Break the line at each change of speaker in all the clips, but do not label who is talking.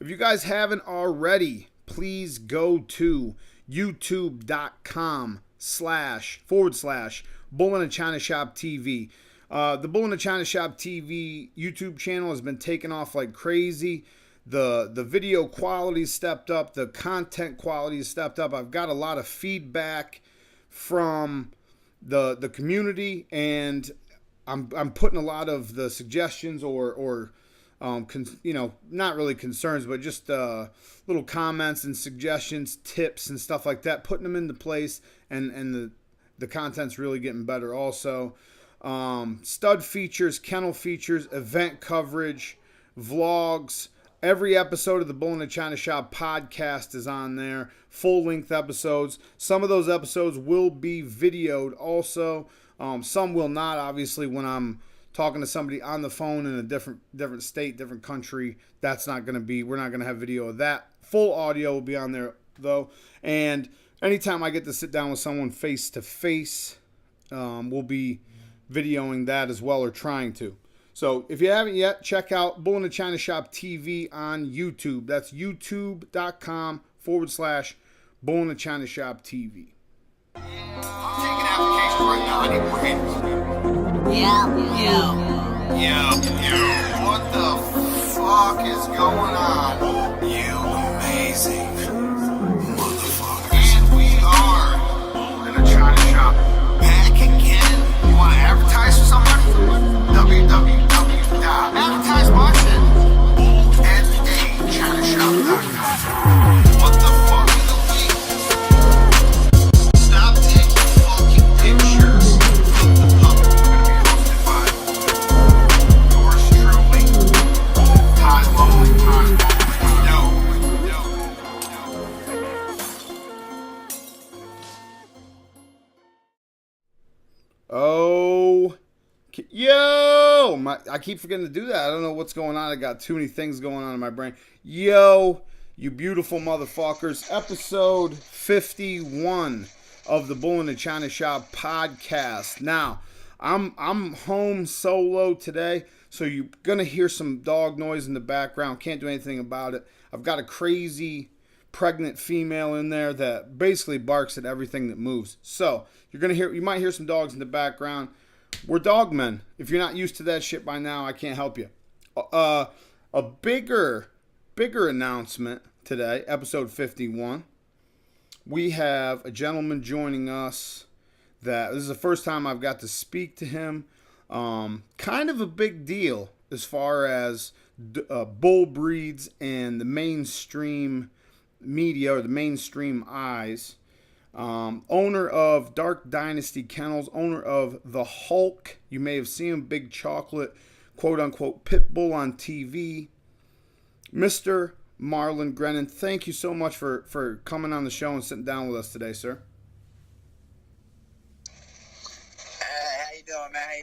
If you guys haven't already, please go to youtube.com//Bull-NA-ChinaShop TV. The Bull-NA-ChinaShop TV YouTube channel has been taking off like crazy. The video quality stepped up. The content quality stepped up. I've got a lot of feedback from the community, and I'm putting a lot of the suggestions or not really concerns, but just little comments and suggestions, tips and stuff like that, putting them into place, and the content's really getting better also. Stud features, kennel features, event coverage, vlogs. Every episode of the Bull-NA-ChinaShop podcast is on there. Full-length episodes. Some of those episodes will be videoed also. Some will not, obviously, when I'm talking to somebody on the phone in a different state, different country. That's not going to be, we're not going to have video of that. Full audio will be on there, though. And anytime I get to sit down with someone face-to-face, we'll be videoing that as well, or trying to. So if you haven't yet, check out Bull-NA-ChinaShop TV on YouTube. That's youtube.com/Bull-NA-ChinaShop TV.
I'm taking applications right now. I need more haters. Yo. What the fuck is going on? You amazing motherfuckers. And we are in a China shop. Back again. You want to advertise for somebody? Advertise my shit. Bull-NA-ChinaShop.com. What the fuck is the link? Stop taking fucking pictures. The public is going to be hosted by yours truly, Ty Lonely Time.
I keep forgetting to do that. I don't know what's going on. I got too many things going on in my brain. Yo, you beautiful motherfuckers. Episode 51 of the Bull-NA-ChinaShop podcast. Now, I'm home solo today, so you're going to hear some dog noise in the background. Can't do anything about it. I've got a crazy pregnant female in there that basically barks at everything that moves. So, you might hear some dogs in the background. We're dog men. If you're not used to that shit by now, I can't help you. A bigger announcement today, episode 51. We have a gentleman joining us that this is the first time I've got to speak to him. Kind of a big deal as far as bull breeds and the mainstream media, or the mainstream eyes. Owner of Dark Dynasty Kennels, owner of the Hulk. You may have seen him, big chocolate, quote-unquote, pit bull on TV. Mr. Marlon Grennan, thank you so much for coming on the show and sitting down with us today, sir.
How you doing, man?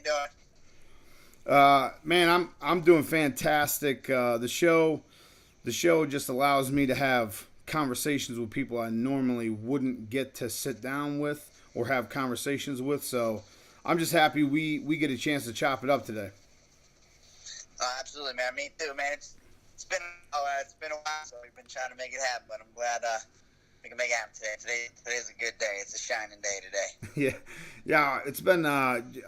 Man, I'm doing fantastic. The show just allows me to have conversations with people I normally wouldn't get to sit down with or have conversations with, so I'm just happy we get a chance to chop it up today.
Absolutely, man. Me too, man. It's been a while, so we've been trying to make it happen, but I'm glad we can make it happen today. Today's a good day. It's a shining day today.
Yeah. It's been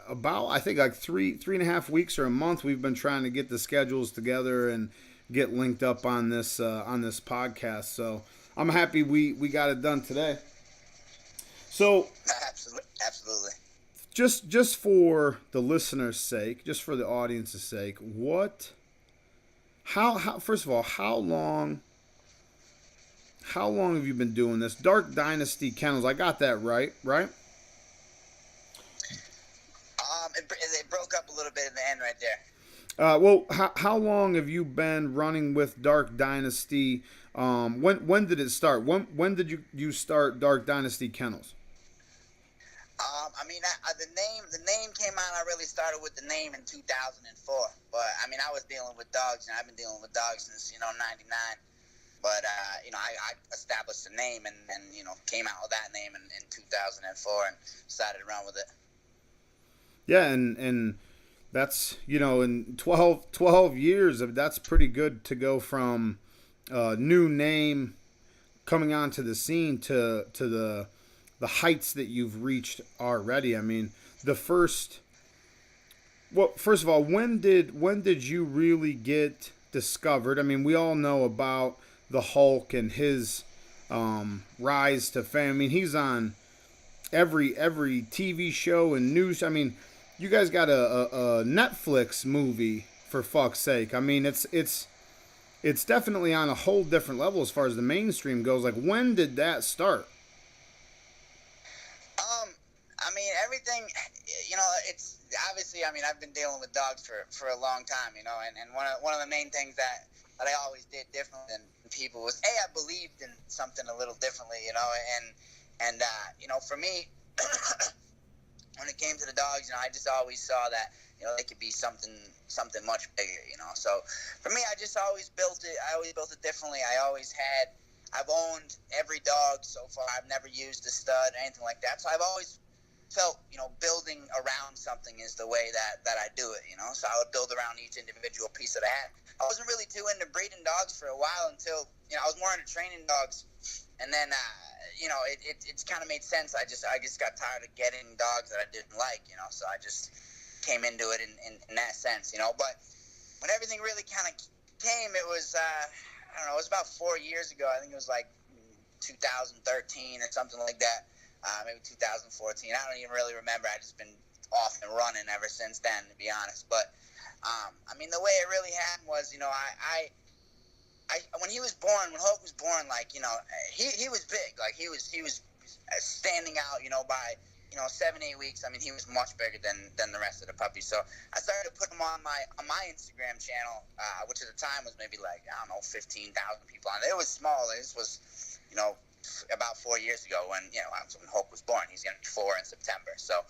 about, I think, like three and a half weeks or a month. We've been trying to get the schedules together and get linked up on this podcast. So I'm happy we got it done today. So
absolutely.
Just for the listener's sake, just for the audience's sake, how first of all, how long have you been doing this? Dark Dynasty Kennels, I got that right?
It broke up a little bit in the end right there.
Well, how long have you been running with Dark Dynasty? When did it start? When did you start Dark Dynasty Kennels?
The name came out. I really started with the name in 2004. But I was dealing with dogs, and I've been dealing with dogs since 99. But I established a name and came out with that name in 2004 and decided to run with it.
Yeah, and that's in 12 years, that's pretty good to go from new name coming onto the scene to the heights that you've reached already. I mean, the first. Well, first of all, when did you really get discovered? I mean, we all know about the Hulk and his rise to fame. I mean, he's on every TV show and news. I mean, you guys got a Netflix movie, for fuck's sake. I mean, it's definitely on a whole different level as far as the mainstream goes. Like, when did that start?
I mean, everything, it's obviously, I mean, I've been dealing with dogs for a long time, and one of the main things that I always did different than people was, I believed in something a little differently, and for me, when it came to the dogs, I just always saw that, they could be something much bigger, so for me, I just always built it. I always built it differently. I've owned every dog so far. I've never used a stud, anything like that. So I've always felt, building around something is the way that I do it, So I would build around each individual piece that I had. I wasn't really too into breeding dogs for a while until, I was more into training dogs. And then, it's kind of made sense. I just got tired of getting dogs that I didn't like, So I just came into it in that sense, But when everything really kind of came, it was, I don't know, it was about 4 years ago. I think it was like 2013 or something like that. Maybe 2014. I don't even really remember. I've just been off and running ever since then, to be honest. But, I mean, the way it really happened was, I when he was born, when Hope was born, like, he was big. Like, he was standing out, by, 7-8 weeks. I mean, he was much bigger than the rest of the puppies. So I started to put him on my Instagram channel, which at the time was maybe like, I don't know, 15,000 people on it. It was small. This was, about 4 years ago when Hope was born. He's going to be 4 in September. So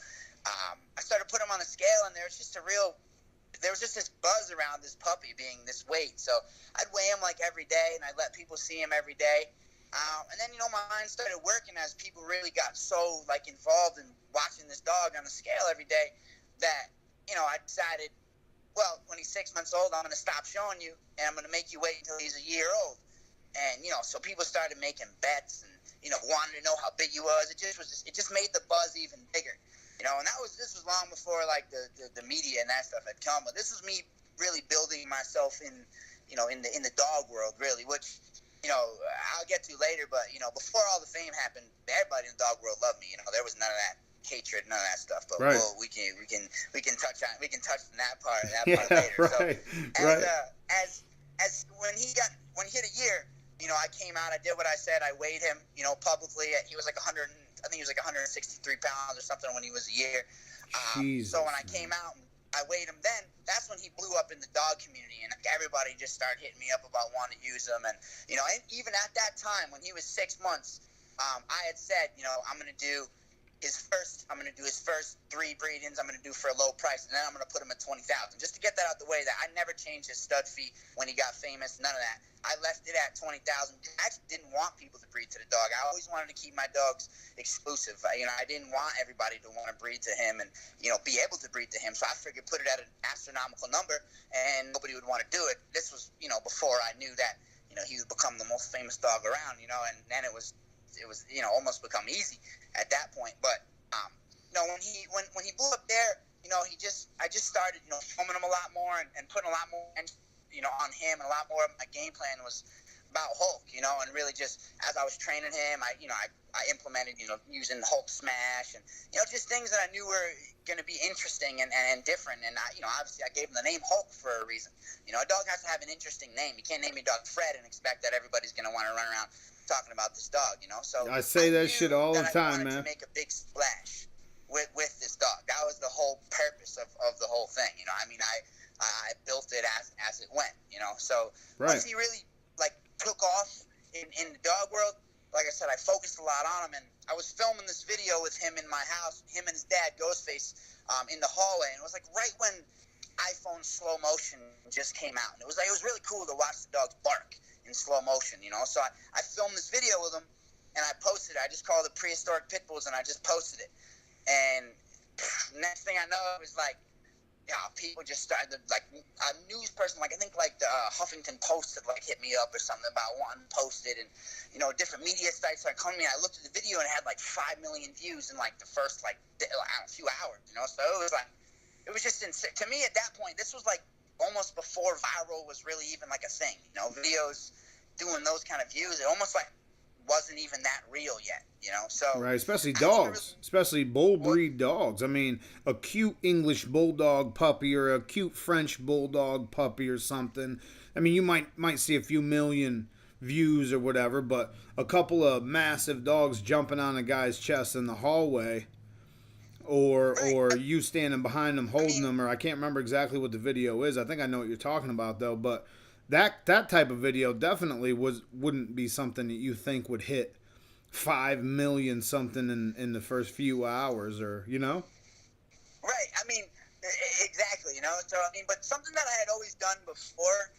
I started putting him on the scale, and there was just this buzz around this puppy being this weight. So I'd weigh him like every day, and I'd let people see him every day. And then, my mind started working as people really got so, like, involved in watching this dog on the scale every day that, I decided, well, when he's 6 months old, I'm going to stop showing you, and I'm going to make you wait until he's a year old. And, so people started making bets and, wanted to know how big he was. It just made the buzz even bigger, and this was long before, like, the media and that stuff had come. But this was me really building myself in the dog world, really, which, I'll get to later. But, before all the fame happened, everybody in the dog world loved me. There was none of that hatred, none of that stuff. But
right.
we can touch on that part later.
Right.
So,
right.
As when he hit a year, I came out, I did what I said, I weighed him, publicly. He was like 100, I think he was like 163 pounds or something when he was a year. So when I came out and I weighed him then, that's when he blew up in the dog community, and everybody just started hitting me up about wanting to use him. And, and even at that time, when he was 6 months, I had said, I'm going to do his first 3 breedings I'm going to do for a low price, and then I'm going to put him at 20,000, just to get that out the way. That I never changed his stud fee when he got famous, none of that. I left it at 20,000. I actually didn't want people to breed to the dog. I always wanted to keep my dogs exclusive. I didn't want everybody to want to breed to him and be able to breed to him. So I figured put it at an astronomical number, and nobody would want to do it. This was before I knew that he would become the most famous dog around. And then it was almost become easy at that point. But when he blew up there, I just started filming him a lot more and putting a lot more on him, and a lot more of my game plan was about Hulk, and really just as I was training him, I implemented using Hulk Smash and just things that I knew were going to be interesting and different. And obviously I gave him the name Hulk for a reason. A dog has to have an interesting name. You can't name your dog Fred and expect that everybody's going to want to run around talking about this dog, So
I say that shit all the time, man.
I wanted to make a big splash with this dog. That was the whole purpose of the whole thing. I built it as it went. So
right.
Once he really took off in the dog world, like I said, I focused a lot on him, and I was filming this video with him in my house, him and his dad, Ghostface, in the hallway, and it was like right when iPhone slow motion just came out, and it was really cool to watch the dogs bark in slow motion, So I filmed this video with him, and I posted it. I just called it Prehistoric Pit Bulls, and I just posted it, and next thing I know, it was like people just started to, like, a news person, like, I think, like, the Huffington Post had, like, hit me up or something about wanting to post it, and, you know, different media sites started coming to me. I looked at the video, and it had, like, 5 million views in, like, the first, like, a few hours, you know, so it was, like, it was just insane. To me, at that point, this was, like, almost before viral was really even, like, a thing, you know, videos doing those kind of views, it almost, like, wasn't even that real yet, you know, so.
Right, especially dogs, especially bull breed dogs. I mean, a cute English bulldog puppy or a cute French bulldog puppy or something. I mean, you might see a few million views or whatever, but a couple of massive dogs jumping on a guy's chest in the hallway, or you standing behind them holding them, or I can't remember exactly what the video is. I think I know what you're talking about though, but that type of video definitely wouldn't be something that you think would hit 5 million something in the first few hours, or, you know?
Right. I mean, exactly, you know? So, I mean, but something that I had always done before,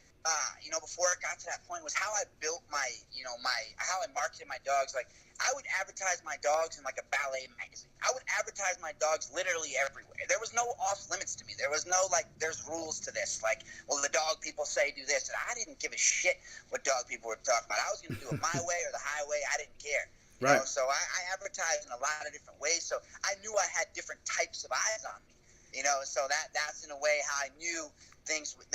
you know, before it got to that point was how I built my, you know, how I marketed my dogs. Like, I would advertise my dogs in, like, a ballet magazine. I would advertise my dogs literally everywhere. There was no off limits to me. There was no, like, there's rules to this. Like, well, the dog people say do this. And I didn't give a shit what dog people were talking about. I was going to do it my way or the highway. I didn't care. You know, so I advertised in a lot of different ways. So I knew I had different types of eyes on me. You know, so that's in a way how I knew things would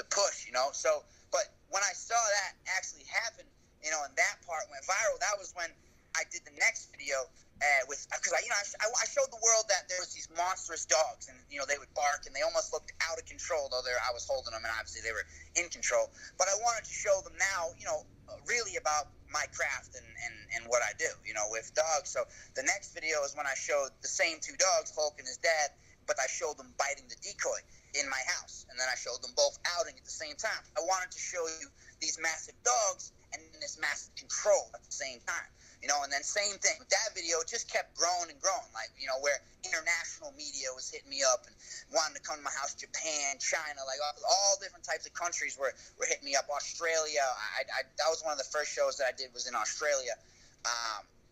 push, you know. So, but when I saw that actually happen, you know, and that part went viral, that was when I did the next video because I showed the world that there was these monstrous dogs, and, you know, they would bark, and they almost looked out of control, though I was holding them, and obviously they were in control. But I wanted to show them now, you know, really about my craft and what I do, you know, with dogs. So the next video is when I showed the same two dogs, Hulk and his dad, but I showed them biting the decoy in my house, and then I showed them both outing at the same time. I wanted to show you these massive dogs and this massive control at the same time, you know. And then same thing with that video, it just kept growing and growing, like, you know, where international media was hitting me up and wanting to come to my house. Japan, China, like all different types of countries were hitting me up. Australia, that was one of the first shows that I did was in Australia.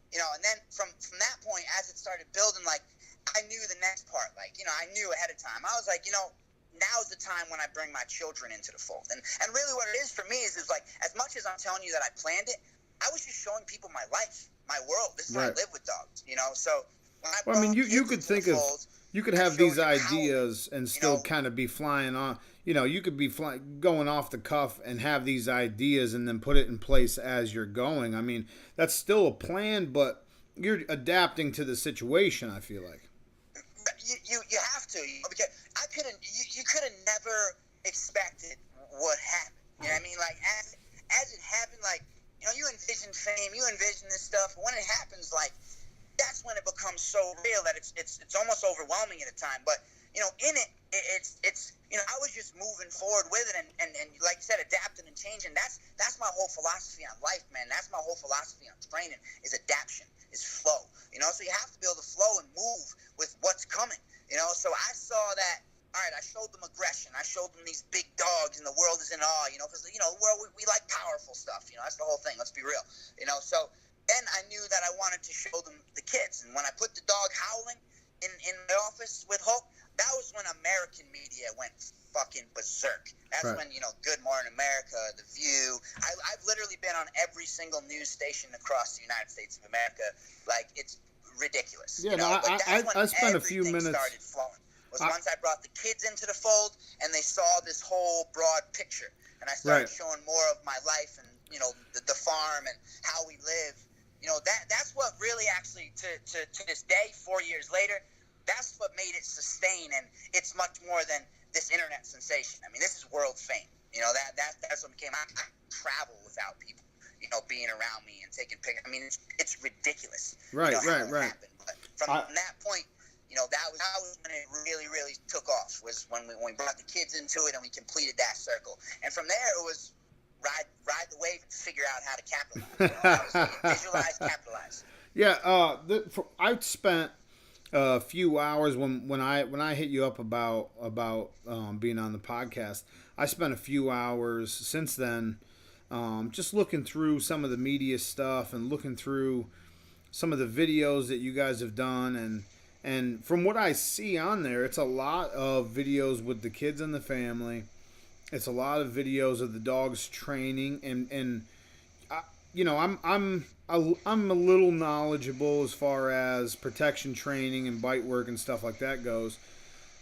You know, and then from that point, as it started building, like, I knew the next part. Like, you know, I knew ahead of time. I was like, you know, now's the time when I bring my children into the fold. And really what it is for me is like, as much as I'm telling you that I planned it, I was just showing people my life, my world. This is how I live with dogs, you know. So when I mean,
you could think of, you could have these ideas and still kind of be flying on. You know, you could be going off the cuff and have these ideas and then put it in place as you're going. I mean, that's still a plan, but you're adapting to the situation, I feel like.
You have to, you know, because I couldn't. You could have never expected what happened. You know what I mean? Like as it happened, like, you know, you envision fame, you envision this stuff. But when it happens, like, that's when it becomes so real that it's almost overwhelming at a time. But, you know, in it, it's you know, I was just moving forward with it, and like you said, adapting and changing. That's my whole philosophy on life, man. That's my whole philosophy on training is adaptation, is flow. You know, so you have to be able to flow and move with what's coming. You know, so I saw that. All right, I showed them aggression. I showed them these big dogs, and the world is in awe. You know, because, you know, the world, we like powerful stuff. You know, that's the whole thing. Let's be real. You know, so then I knew that I wanted to show them the kids, and when I put the dog howling in the office with Hulk, that was when American media went fucking berserk. That's when, you know, Good Morning America, The View. I've literally been on every single news station across the United States of America. Like, it's ridiculous.
Yeah,
you know?
no, I spent a few minutes.
Started flowing. Was once I brought the kids into the fold and they saw this whole broad picture, and I started showing more of my life and, you know, the farm and how we live. You know, that's what really actually to this day, 4 years later, that's what made it sustain, and it's much more than this internet sensation. I mean, this is world fame. You know, that's what became. I travel without people, you know, being around me and taking pictures. I mean, it's ridiculous.
Right,
you know,
right.
But from that point, you know, that was when it really, really took off. Was when we brought the kids into it and we completed that circle. And from there, it was ride the wave and figure out how to capitalize. You know, visualize, capitalize.
Yeah, I spent a few hours when I hit you up about being on the podcast. I spent a few hours since then, just looking through some of the media stuff and looking through some of the videos that you guys have done, And from what I see on there, it's a lot of videos with the kids and the family. It's a lot of videos of the dogs training, and you know, I'm a little knowledgeable as far as protection training and bite work and stuff like that goes.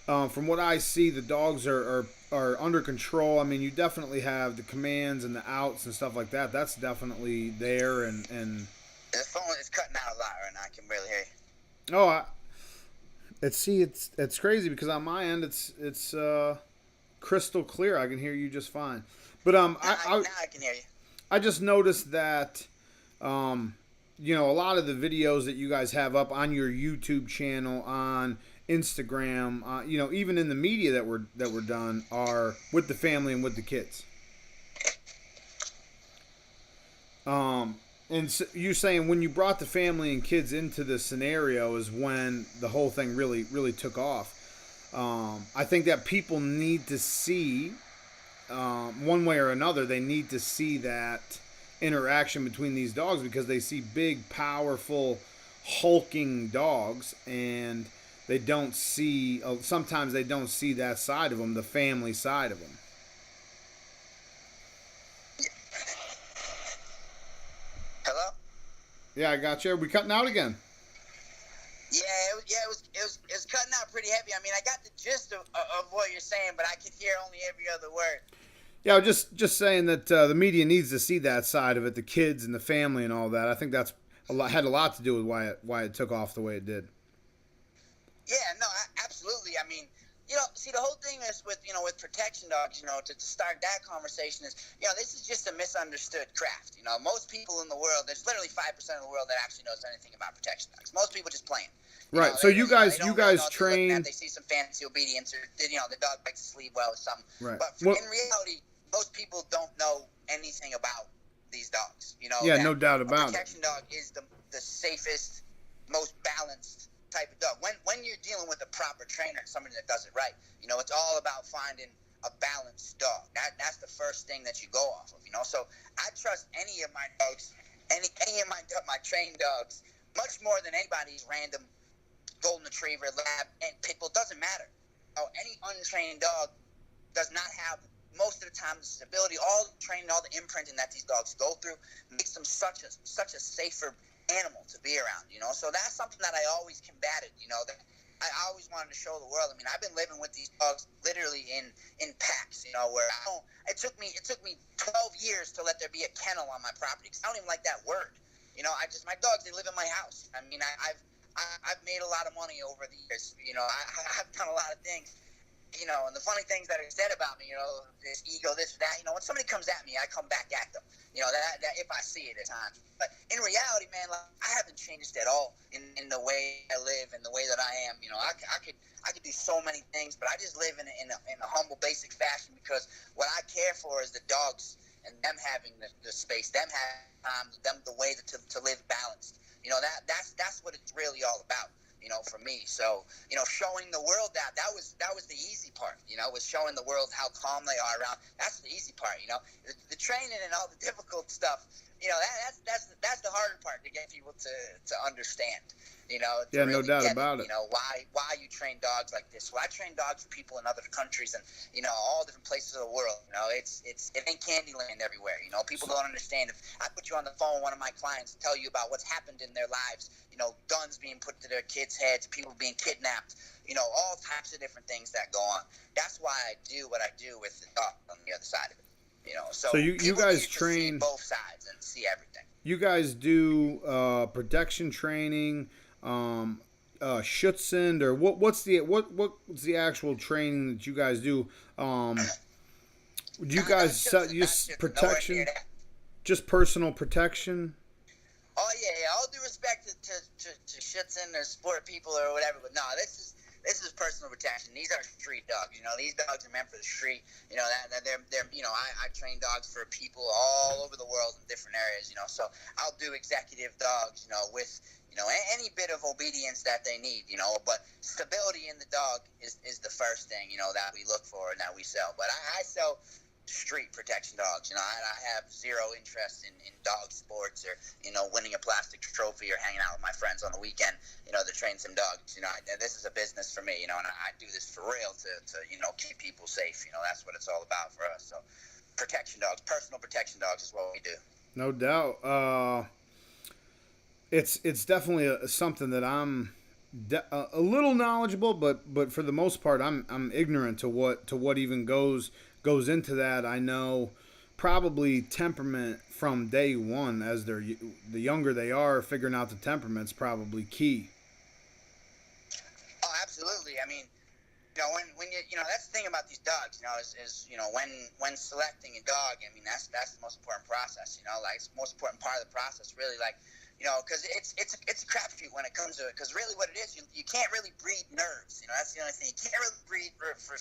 From what I see, the dogs are under control. I mean, you definitely have the commands and the outs and stuff like that. That's definitely there, and
The phone is cutting out a lot right now. I can barely hear you.
oh, it's crazy because on my end it's crystal clear. I can hear you just fine. But
Now I can hear you.
I just noticed that, you know, a lot of the videos that you guys have up on your YouTube channel, on Instagram, you know, even in the media that were done, are with the family and with the kids. And so you saying when you brought the family and kids into the scenario is when the whole thing really took off. I think that people need to see, one way or another, they need to see that interaction between these dogs, because they see big, powerful, hulking dogs, and they don't see, sometimes they don't see that side of them, the family side of them.
Hello?
Yeah, I got you. Are we cutting out again?
Yeah, it was cutting out pretty heavy. I mean, I got the gist of what you're saying, but I could hear only every other word.
Yeah, just saying that the media needs to see that side of it, the kids and the family and all that. I think that's had a lot to do with why it took off the way it did.
Yeah, no, absolutely. I mean, you know, see, the whole thing is with protection dogs, you know, to start that conversation is, you know, this is just a misunderstood craft. You know, most people in the world, there's literally 5% of the world that actually knows anything about protection dogs. Most people just playing.
Right. So you guys train.
They see some fancy obedience, or you know, the dog likes to sleep well or something.
Right.
But in reality, most people don't know anything about these dogs. You know.
Yeah, no doubt about it.
A protection dog is the safest, most balanced type of dog. When you're dealing with a proper trainer, somebody that does it right, you know, it's all about finding a balanced dog. That's the first thing that you go off of. You know, so I trust any of my dogs, any of my trained dogs, much more than anybody's random golden retriever, lab, and pit bull. Doesn't matter. You know, any untrained dog does not have, most of the time, the stability, all the training, all the imprinting that these dogs go through makes them such a safer animal to be around. You know, so that's something that I always combated. You know, that I always wanted to show the world. I mean, I've been living with these dogs literally in packs. You know, where it took me 12 years to let there be a kennel on my property, because I don't even like that word. You know, my dogs, they live in my house. I mean, I've made a lot of money over the years. You know, I've done a lot of things. You know, and the funny things that are said about me, you know, this ego, this, that, you know, when somebody comes at me, I come back at them. You know, that if I see it at times. But in reality, man, like, I haven't changed at all in the way I live and the way that I am. You know, I could do so many things, but I just live in a humble, basic fashion, because what I care for is the dogs and them having the space, them having them the way to live balanced. You know, that's what it's really all about. You know, for me. So, you know, showing the world that was the easy part. You know, was showing the world how calm they are around. That's the easy part. You know, the training and all the difficult stuff. You know, that's the harder part to get people to understand. You know,
yeah, no doubt about it.
You know, why you train dogs like this? Well, I train dogs for people in other countries and, you know, all different places of the world. You know, it ain't Candyland everywhere. You know, people don't understand. If I put you on the phone with one of my clients to tell you about what's happened in their lives, you know, guns being put to their kids' heads, people being kidnapped, you know, all types of different things that go on. That's why I do what I do with the dog on the other side of it. You know, so
you guys train
both sides and see everything.
You guys do protection training, Schutzend, or what's the actual training that you guys do? Would you guys just protection, just personal protection?
Oh yeah, all due respect to Schutzend or sport people or whatever, but no, this is personal protection. These are street dogs. You know, these dogs are meant for the street. You know, that they're you know, I train dogs for people all over the world in different areas. You know, so I'll do executive dogs. You know, with, you know, any bit of obedience that they need. You know, but stability in the dog is the first thing, you know, that we look for and that we sell. But I sell street protection dogs. You know, I have zero interest in dog sports or, you know, winning a plastic trophy or hanging out with my friends on the weekend, you know, to train some dogs. You know, this is a business for me, you know, and I do this for real to, you know, keep people safe. You know, that's what it's all about for us. So protection dogs, personal protection dogs is what we do.
No doubt. It's definitely something that I'm a little knowledgeable, but for the most part, I'm ignorant to what even goes into that. I know probably temperament from day one, as the younger they are, figuring out the temperament's probably key.
Oh, absolutely. I mean, you know, when you know, that's the thing about these dogs, you know, is you know, when selecting a dog, I mean, that's the most important process, you know, like it's the most important part of the process, really, like, you know, because it's a crapshoot when it comes to it, because really what it is, you can't really breed nerves, you know, that's the only thing, you can't really breed for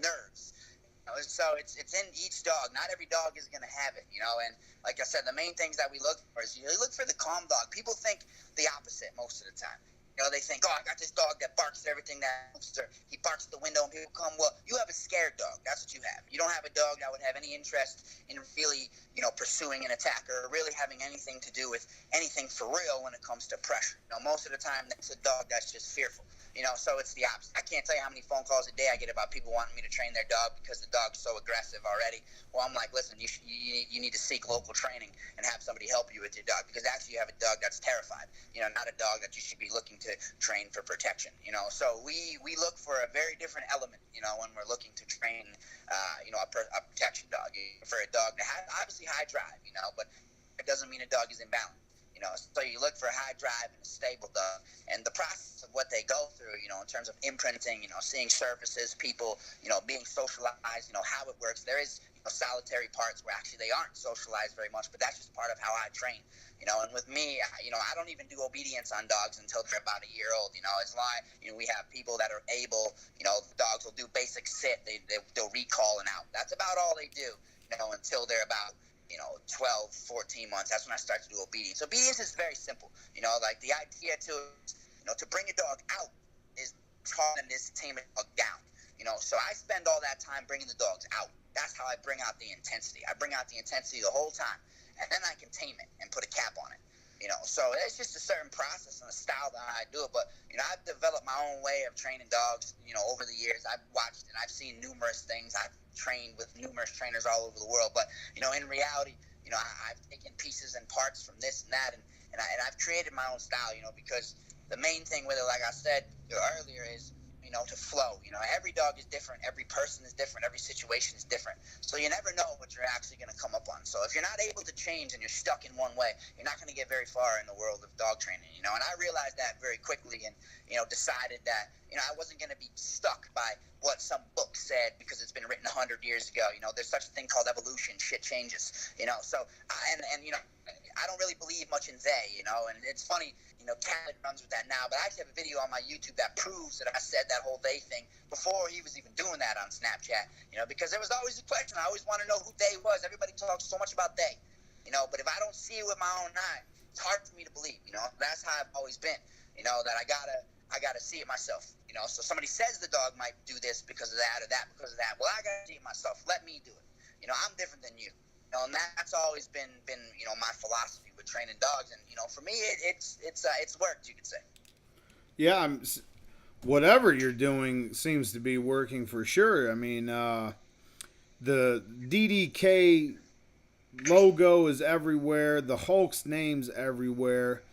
nerves. You know, so it's in each dog. Not every dog is going to have it, you know, and like I said, the main things that we look for is you look for the calm dog. People think the opposite most of the time. You know, they think, oh, I got this dog that barks at everything that moves, or he barks at the window and people come. Well, you have a scared dog. That's what you have. You don't have a dog that would have any interest in really, you know, pursuing an attacker or really having anything to do with anything for real when it comes to pressure. You know, most of the time, that's a dog that's just fearful. You know, so it's the opposite. I can't tell you how many phone calls a day I get about people wanting me to train their dog because the dog's so aggressive already. Well, I'm like, listen, you need to seek local training and have somebody help you with your dog, because actually you have a dog that's terrified. You know, not a dog that you should be looking to train for protection. You know, so we look for a very different element, you know, when we're looking to train, you know, a protection dog. For a dog to have obviously high drive, you know, but it doesn't mean a dog is imbalanced. You know, so you look for a high drive and a stable dog, and the process of what they go through, you know, in terms of imprinting, you know, seeing surfaces, people, you know, being socialized, you know, how it works. There is, you know, solitary parts where actually they aren't socialized very much, but that's just part of how I train. You know, and with me, you know, I don't even do obedience on dogs until they're about a year old. You know, it's like, you know, we have people that are able, you know, the dogs will do basic sit, they'll recall and out. That's about all they do, you know, until they're about, you know, 12, 14 months. That's when I start to do obedience. Obedience is very simple. You know, like the idea to, you know, to bring a dog out is harder than it is to tame a dog down. You know, so I spend all that time bringing the dogs out. That's how I bring out the intensity. I bring out the intensity the whole time, and then I can tame it and put a cap on it. You know, so it's just a certain process and a style that I do it. But, you know, I've developed my own way of training dogs, you know, over the years. I've watched and I've seen numerous things. I've trained with numerous trainers all over the world. But, you know, in reality, you know, I've taken pieces and parts from this and that, and I've created my own style, you know, because the main thing with it, like I said earlier, is, you know, to flow. You know, every dog is different. Every person is different. Every situation is different. So you never know what you're actually going to come up on. So if you're not able to change and you're stuck in one way, you're not going to get very far in the world of dog training, you know. And I realized that very quickly and, you know, decided that, you know, I wasn't going to be stuck by what some book said because it's been written 100 years ago. You know, there's such a thing called evolution. Shit changes, you know. So, and you know, I don't really believe much in they, you know. And it's funny, you know, Khaled runs with that now, but I actually have a video on my YouTube that proves that I said that whole they thing before he was even doing that on Snapchat, you know, because there was always a question. I always want to know who they was. Everybody talks so much about they, you know, but if I don't see it with my own eye, it's hard for me to believe, you know. That's how I've always been, you know, that I gotta see it myself, you know. So somebody says the dog might do this because of that or that because of that. Well, I gotta see it myself. Let me do it. You know, I'm different than you. You know, and that's always been you know, my philosophy with training dogs, and you know, for me, it's worked, you could say.
Yeah, whatever you're doing seems to be working for sure. I mean, the DDK logo is everywhere. The Hulk's name's everywhere.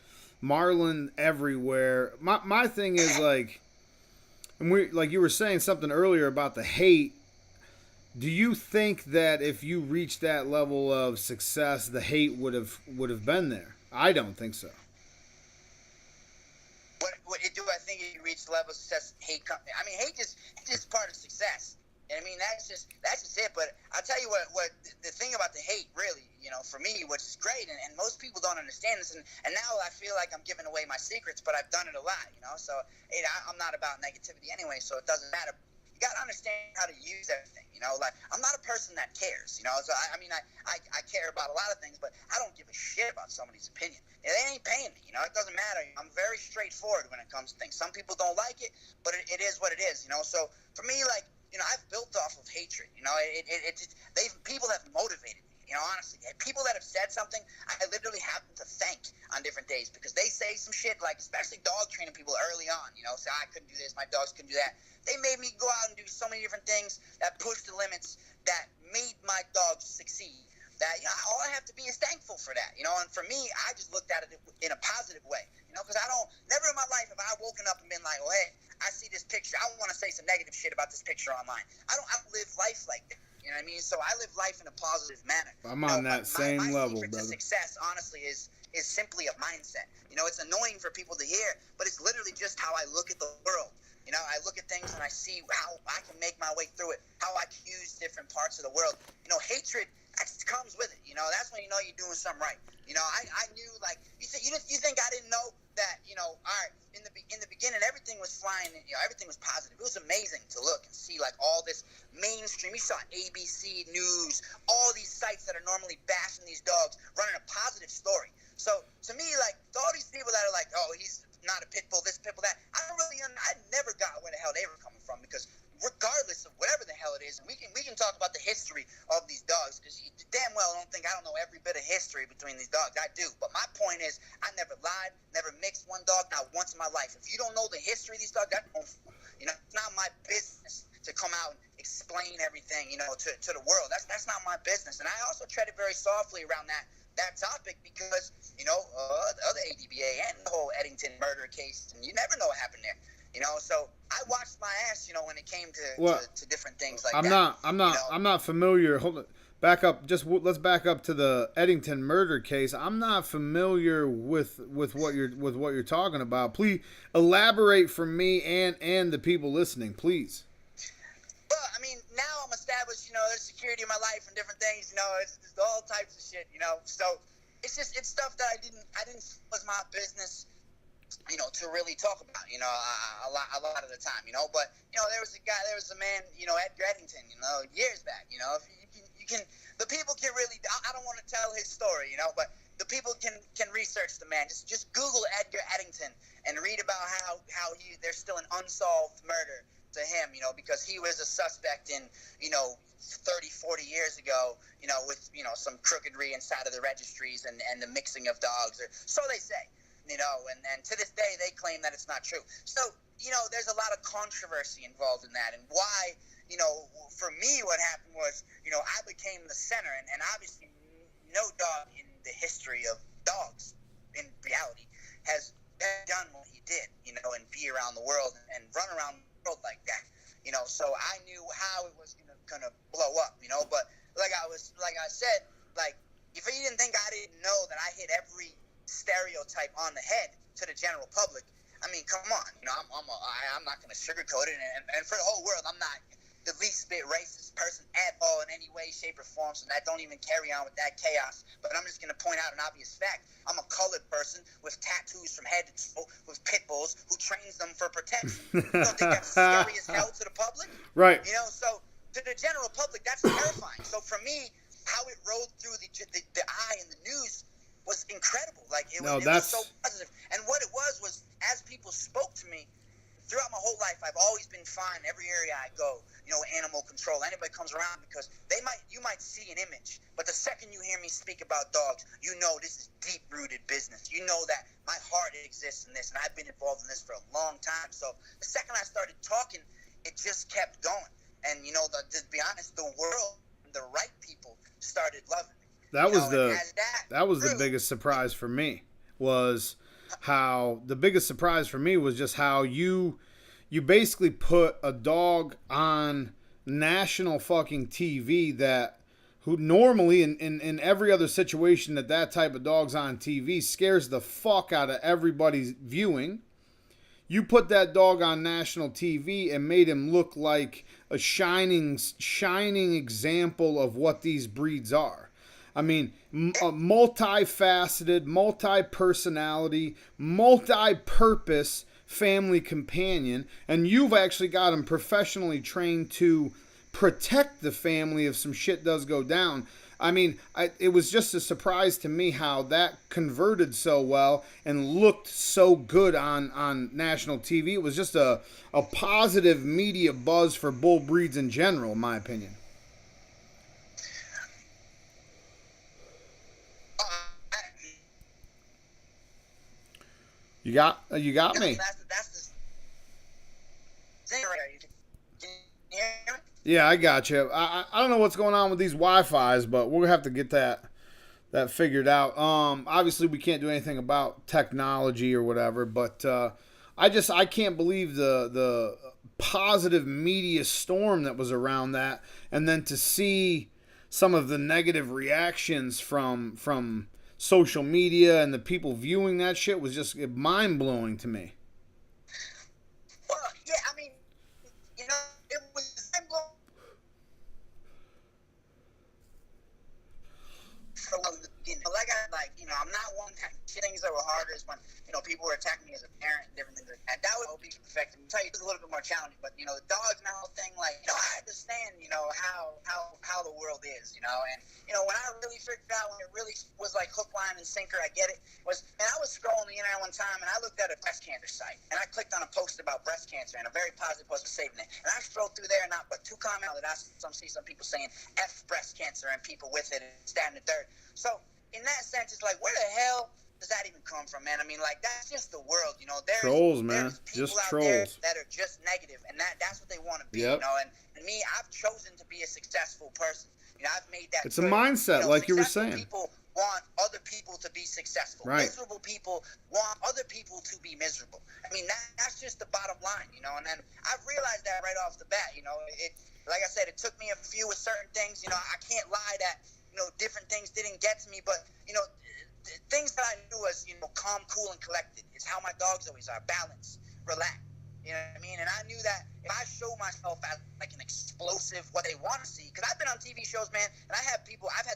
Marlon everywhere. My thing is like, and we like you were saying something earlier about the hate. Do you think that if you reached that level of success, the hate would have been there? I don't think so.
What do I think you reach the level of success? Hate, I mean, hate is part of success. And I mean, that's just it. But I'll tell you what the thing about the hate, really, you know, for me, which is great, and most people don't understand this, and now I feel like I'm giving away my secrets, but I've done it a lot, you know. So I'm not about negativity anyway, so it doesn't matter. You got to understand how to use everything, you know. Like, I'm not a person that cares, you know. So I mean, I care about a lot of things, but I don't give a shit about somebody's opinion. They ain't paying me, you know. It doesn't matter. I'm very straightforward when it comes to things. Some people don't like it, but it is what it is, you know. So for me, like, I've built off of hatred. People have motivated me. Honestly, people that have said something, I literally have them to thank on different days because they say some shit, like especially dog training people early on. Say I couldn't do this, my dogs couldn't do that. They made me go out and do so many different things that pushed the limits that made my dogs succeed. That all I have to be is thankful for that. And for me, I just looked at it in a positive way. Because never in my life have I woken up and been like, oh hey, I see this picture, I want to say some negative shit about this picture online. I don't live life like that. You know what I mean? So I live life in a positive manner.
I'm on that same level,
secret
brother.
To success, honestly, is simply a mindset. It's annoying for people to hear, but it's literally just how I look at the world. I look at things and I see how I can make my way through it, how I can use different parts of the world. Hatred comes with it. That's when you're doing something right. I knew, like, you think I didn't know that, all right, in the beginning, everything was flying, everything was positive. It was amazing to look and see, like, all this mainstream. You saw ABC News, all these sites that are normally bashing these dogs, running a positive story. So, to me, like, all these people that are like, oh, he's not a pit bull, this pit bull, that, I never got where the hell they were coming from, because regardless of whatever the hell it is, and we can talk about the history of these dogs, because you damn well I don't know every bit of history between these dogs. I do, but my point is, I never lied, never mixed one dog, not once in my life. If you don't know the history of these dogs, it's not my business to come out and explain everything, to the world. That's not my business. And I also tread it very softly around that topic because, the other ADBA and the whole Eddington murder case, and you never know what happened there. So I watched my ass, when it came to different things like that.
I'm not familiar. Hold on. Back up. Let's back up to the Eddington murder case. I'm not familiar with what you're talking about. Please elaborate for me and the people listening, please.
Well, now I'm established, there's security in my life and different things, it's all types of shit, So it's stuff that I didn't was my business, to really talk about, a lot of the time, But there was a man, Edgar Eddington, years back, if you can, the people can really. I don't want to tell his story, but the people can research the man. Just Google Edgar Eddington and read about how there's still an unsolved murder to him, because he was a suspect in, 30, 40 years ago, with, some crookedry inside of the registries and the mixing of dogs, or so they say. And to this day, they claim that it's not true. So, there's a lot of controversy involved in that. And why, for me, what happened was, I became the center. And obviously, no dog in the history of dogs, in reality, has done what he did, and be around the world and run around the world like that. So I knew how it was going to blow up, But like I said, like, if you didn't think I didn't know that I hit every stereotype on the head to the general public, come on, I'm not going to sugarcoat it, and for the whole world, I'm not the least bit racist person at all in any way, shape, or form, so that don't even carry on with that chaos. But I'm just going to point out an obvious fact. I'm a colored person with tattoos from head to toe, with pit bulls, who trains them for protection. You don't think that's scary as hell to the public?
Right.
So to the general public, that's terrifying. So for me, how it rolled through the eye in the news was incredible. Like, it was so positive. And what it was as people spoke to me, throughout my whole life, I've always been fine every area I go, animal control. Anybody comes around, because you might see an image, but the second you hear me speak about dogs, this is deep-rooted business. That my heart exists in this, and I've been involved in this for a long time. So the second I started talking, it just kept going. And, to be honest, the world, the right people started loving me.
That was the biggest surprise for me. Just how you basically put a dog on national fucking TV who normally in every other situation that type of dog's on TV scares the fuck out of everybody's viewing. You put that dog on national TV and made him look like a shining example of what these breeds are. A multifaceted, multi-personality, multi-purpose family companion, and you've actually got him professionally trained to protect the family if some shit does go down. I mean, it was just a surprise to me how that converted so well and looked so good on national TV. It was just a positive media buzz for bull breeds in general, in my opinion. You got me.
That's the thing right there. Can you hear me?
Yeah, I got you. I don't know what's going on with these Wi-Fi's, but we'll have to get that figured out. Obviously we can't do anything about technology or whatever, but I can't believe the positive media storm that was around that, and then to see some of the negative reactions from social media and the people viewing that shit was just mind blowing to me.
Well, yeah, I mean, you know, it was mind-blowing. I'm not one time. Things that were harder is when, people were attacking me as a parent and different things like that. That would be perfect. I'll tell you, it's a little bit more challenging, but, the dogs and the whole thing, I understand, how the world is, and, when I really figured out, when it really was like hook, line, and sinker, I get it, I was scrolling the internet one time, and I looked at a breast cancer site, and I clicked on a post about breast cancer, and a very positive post was saving it, and I scrolled through there, and not but two comments that I see some people saying F breast cancer, and people with it, and stand in the third. So, in that sense, it's like, where the hell does that even come from, man? I mean, that's just the world,
Trolls, man.
There's people
just
out
trolls
there that are just negative, and that's what they want to be,
Yep.
And me, I've chosen to be a successful person. I've made that
It's
choice.
a mindset, like you were saying.
People want other people to be successful.
Right.
Miserable people want other people to be miserable. I mean, that's just the bottom line, and then I've realized that right off the bat, like I said, it took me a few with certain things, I can't lie that, different things didn't get to me, but, things that I knew was, calm, cool, and collected. It's how my dogs always are. Balance, relax. You know what I mean? And I knew that if I show myself as like an explosive, what they want to see, because I've been on TV shows, man, and I've had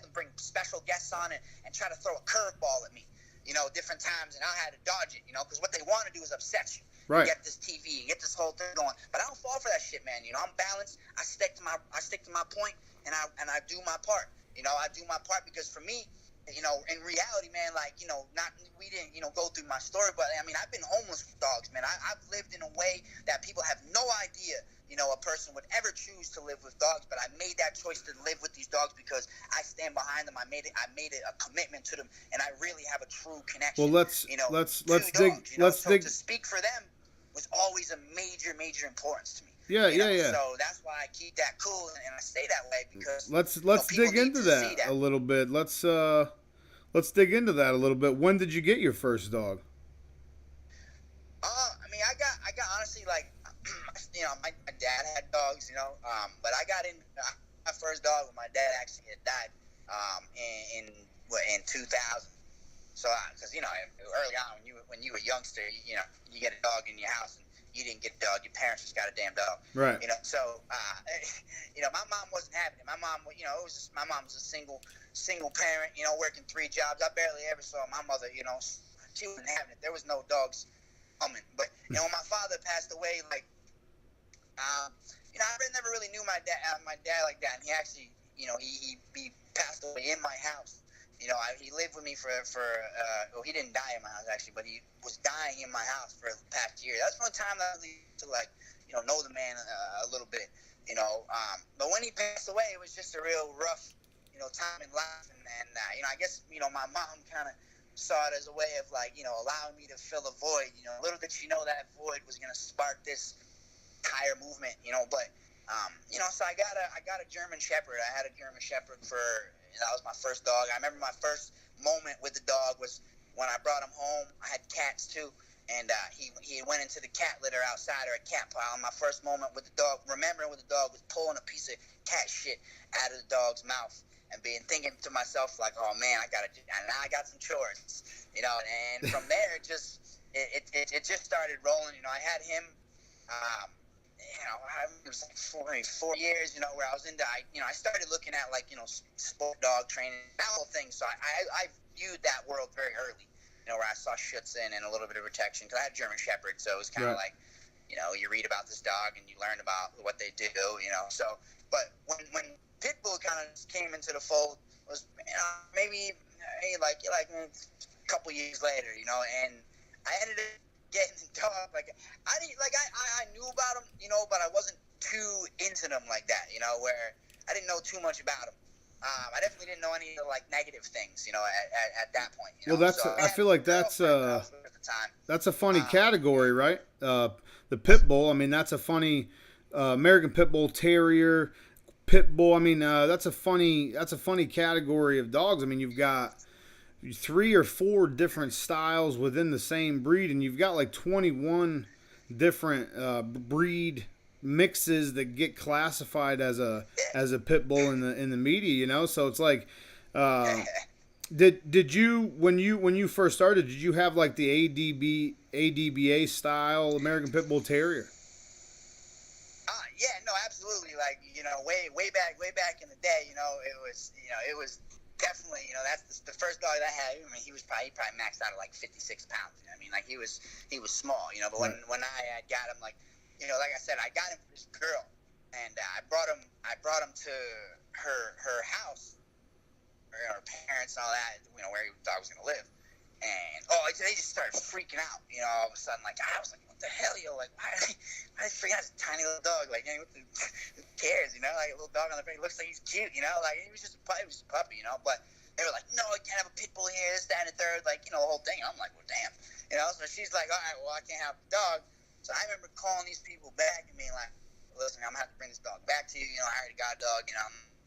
them bring special guests on and try to throw a curveball at me, different times, and I had to dodge it, because what they want to do is upset you.
Right.
Get this TV and get this whole thing going. But I don't fall for that shit, man. I'm balanced. I stick to my point, and I do my part. I do my part because for me, in reality, man, we didn't, go through my story, but I mean, I've been homeless with dogs, man. I've lived in a way that people have no idea, a person would ever choose to live with dogs, but I made that choice to live with these dogs because I stand behind them. I made it a commitment to them, and I really have a true connection.
Well, let's dig.
To speak for them was always a major importance to me.
Yeah.
So that's why I keep that cool and I stay that way because
let's dig into that a little bit. Let's dig into that a little bit. When did you get your first dog?
I mean, I got honestly my dad had dogs, but I got in my first dog when my dad actually had died in 2000. So because early on when you were a youngster, you get a dog in your house. You didn't get a dog. Your parents just got a damn dog.
Right.
So, my mom wasn't having it. My mom, my mom was a single parent, working 3 jobs. I barely ever saw my mother, she wasn't having it. There was no dogs coming. But, when my father passed away, I never really knew my dad like that. And he actually, he passed away in my house. He lived with me for he didn't die in my house actually, but he was dying in my house for the past year. That's one time that I was to know the man a little bit, but when he passed away, it was just a real rough, time in life, and I guess, my mom kind of saw it as a way of allowing me to fill a void, little did she know that void was going to spark this entire movement, but, so I got a German Shepherd. I had a German Shepherd that was my first dog. I remember my first moment with the dog was when I brought him home. I had cats too, and he went into the cat litter outside, or a cat pile. My first moment with the dog, remembering with the dog, was pulling a piece of cat shit out of the dog's mouth and thinking to myself oh man, I got some chores, and from there it just started rolling. I had him. It was 4 years, where I was into, I started looking at sport dog training, that whole thing. So I viewed that world very early, where I saw Schutzen and a little bit of protection, because I had a German Shepherd. So it was kind of you read about this dog and you learn about what they do, so, but when Pitbull kind of came into the fold, was maybe like a couple years later, and I ended up getting the dog. Like I knew about them, but I wasn't too into them like that, where I didn't know too much about them. I definitely didn't know any of the negative things, at that point.
Well, that's
so
I feel like that's
at the time.
That's a funny category, right? The pit bull. I mean, that's a funny American pit bull terrier, pit bull. I mean, that's a funny category of dogs. I mean, you've got 3 or 4 different styles within the same breed, and you've got like 21 different breed mixes that get classified as a pit bull in the media. So it's like. Did you when you first started? Did you have like the ADBA style American Pit Bull Terrier?
Yeah, no, absolutely. Like way back in the day, it was definitely that's the first dog that I had. I mean, he probably maxed out at like 56 pounds. I mean, like he was small. But when I got him, like I said, I got him for this girl, and I brought him to her house. Her parents and all that, where the dog was gonna live, and they just started freaking out. All of a sudden, like I was like, "What the hell, Like, why are they freaking out? It's a tiny little dog. Like, who cares? Like a little dog on the face. Looks like he's cute. Like he was just a puppy. But they were like, "No, you can't have a pit bull here. This, that, and the third. Like, the whole thing." And I'm like, "Well, damn." So she's like, "All right, well, I can't have the dog." So I remember calling these people back and being like, "Listen, I'm gonna have to bring this dog back to you. I already got a dog.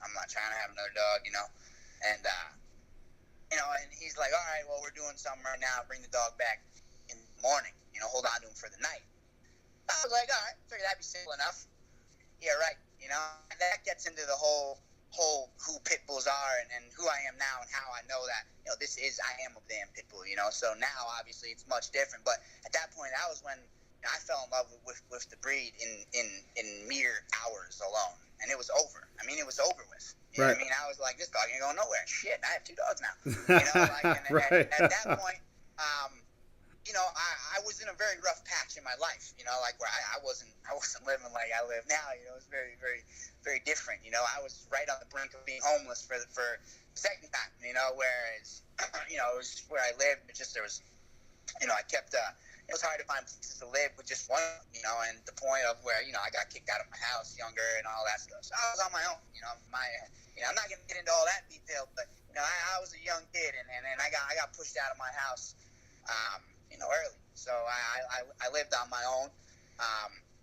I'm not trying to have another dog. And, and he's like, all right, well, we're doing something right now. Bring the dog back in the morning. Hold on to him for the night. I was like, all right, figured that'd be simple enough. Yeah, right. And that gets into the whole who pit bulls are and who I am now and how I know that, I am a damn pit bull, So now, obviously, it's much different. But at that point, that was when I fell in love with the breed in mere hours alone. And it was over. I mean, it was over with.
Right.
I mean, I was like, this dog ain't going nowhere. Shit, I have 2 dogs now.
Right.
At that point, I was in a very rough patch in my life. Where I wasn't living like I live now. It was very, very, very different. I was right on the brink of being homeless for the second time. Whereas, it was where I lived. There was, I kept. It was hard to find places to live with just one, and the point of where, I got kicked out of my house younger and all that stuff. So I was on my own, I'm not going to get into all that detail, but, I was a young kid and I got pushed out of my house, early. So I lived on my own.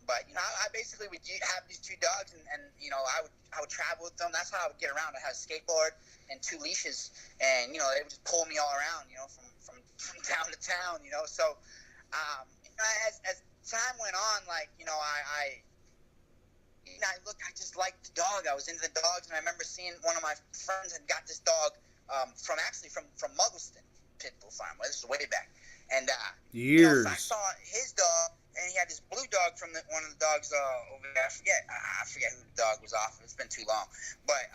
But, I basically would have these 2 dogs and I would travel with them. That's how I would get around. I had a skateboard and 2 leashes and, they would just pull me all around, from town to town, so, as time went on, like, I just liked the dog. I was into the dogs, and I remember seeing one of my friends had got this dog from Muggleston Pit Bull Farm. Well, this is way back, and
years.
So I saw his dog, and he had this blue dog from one of the dogs over there. I forget who the dog was off. It's been too long, but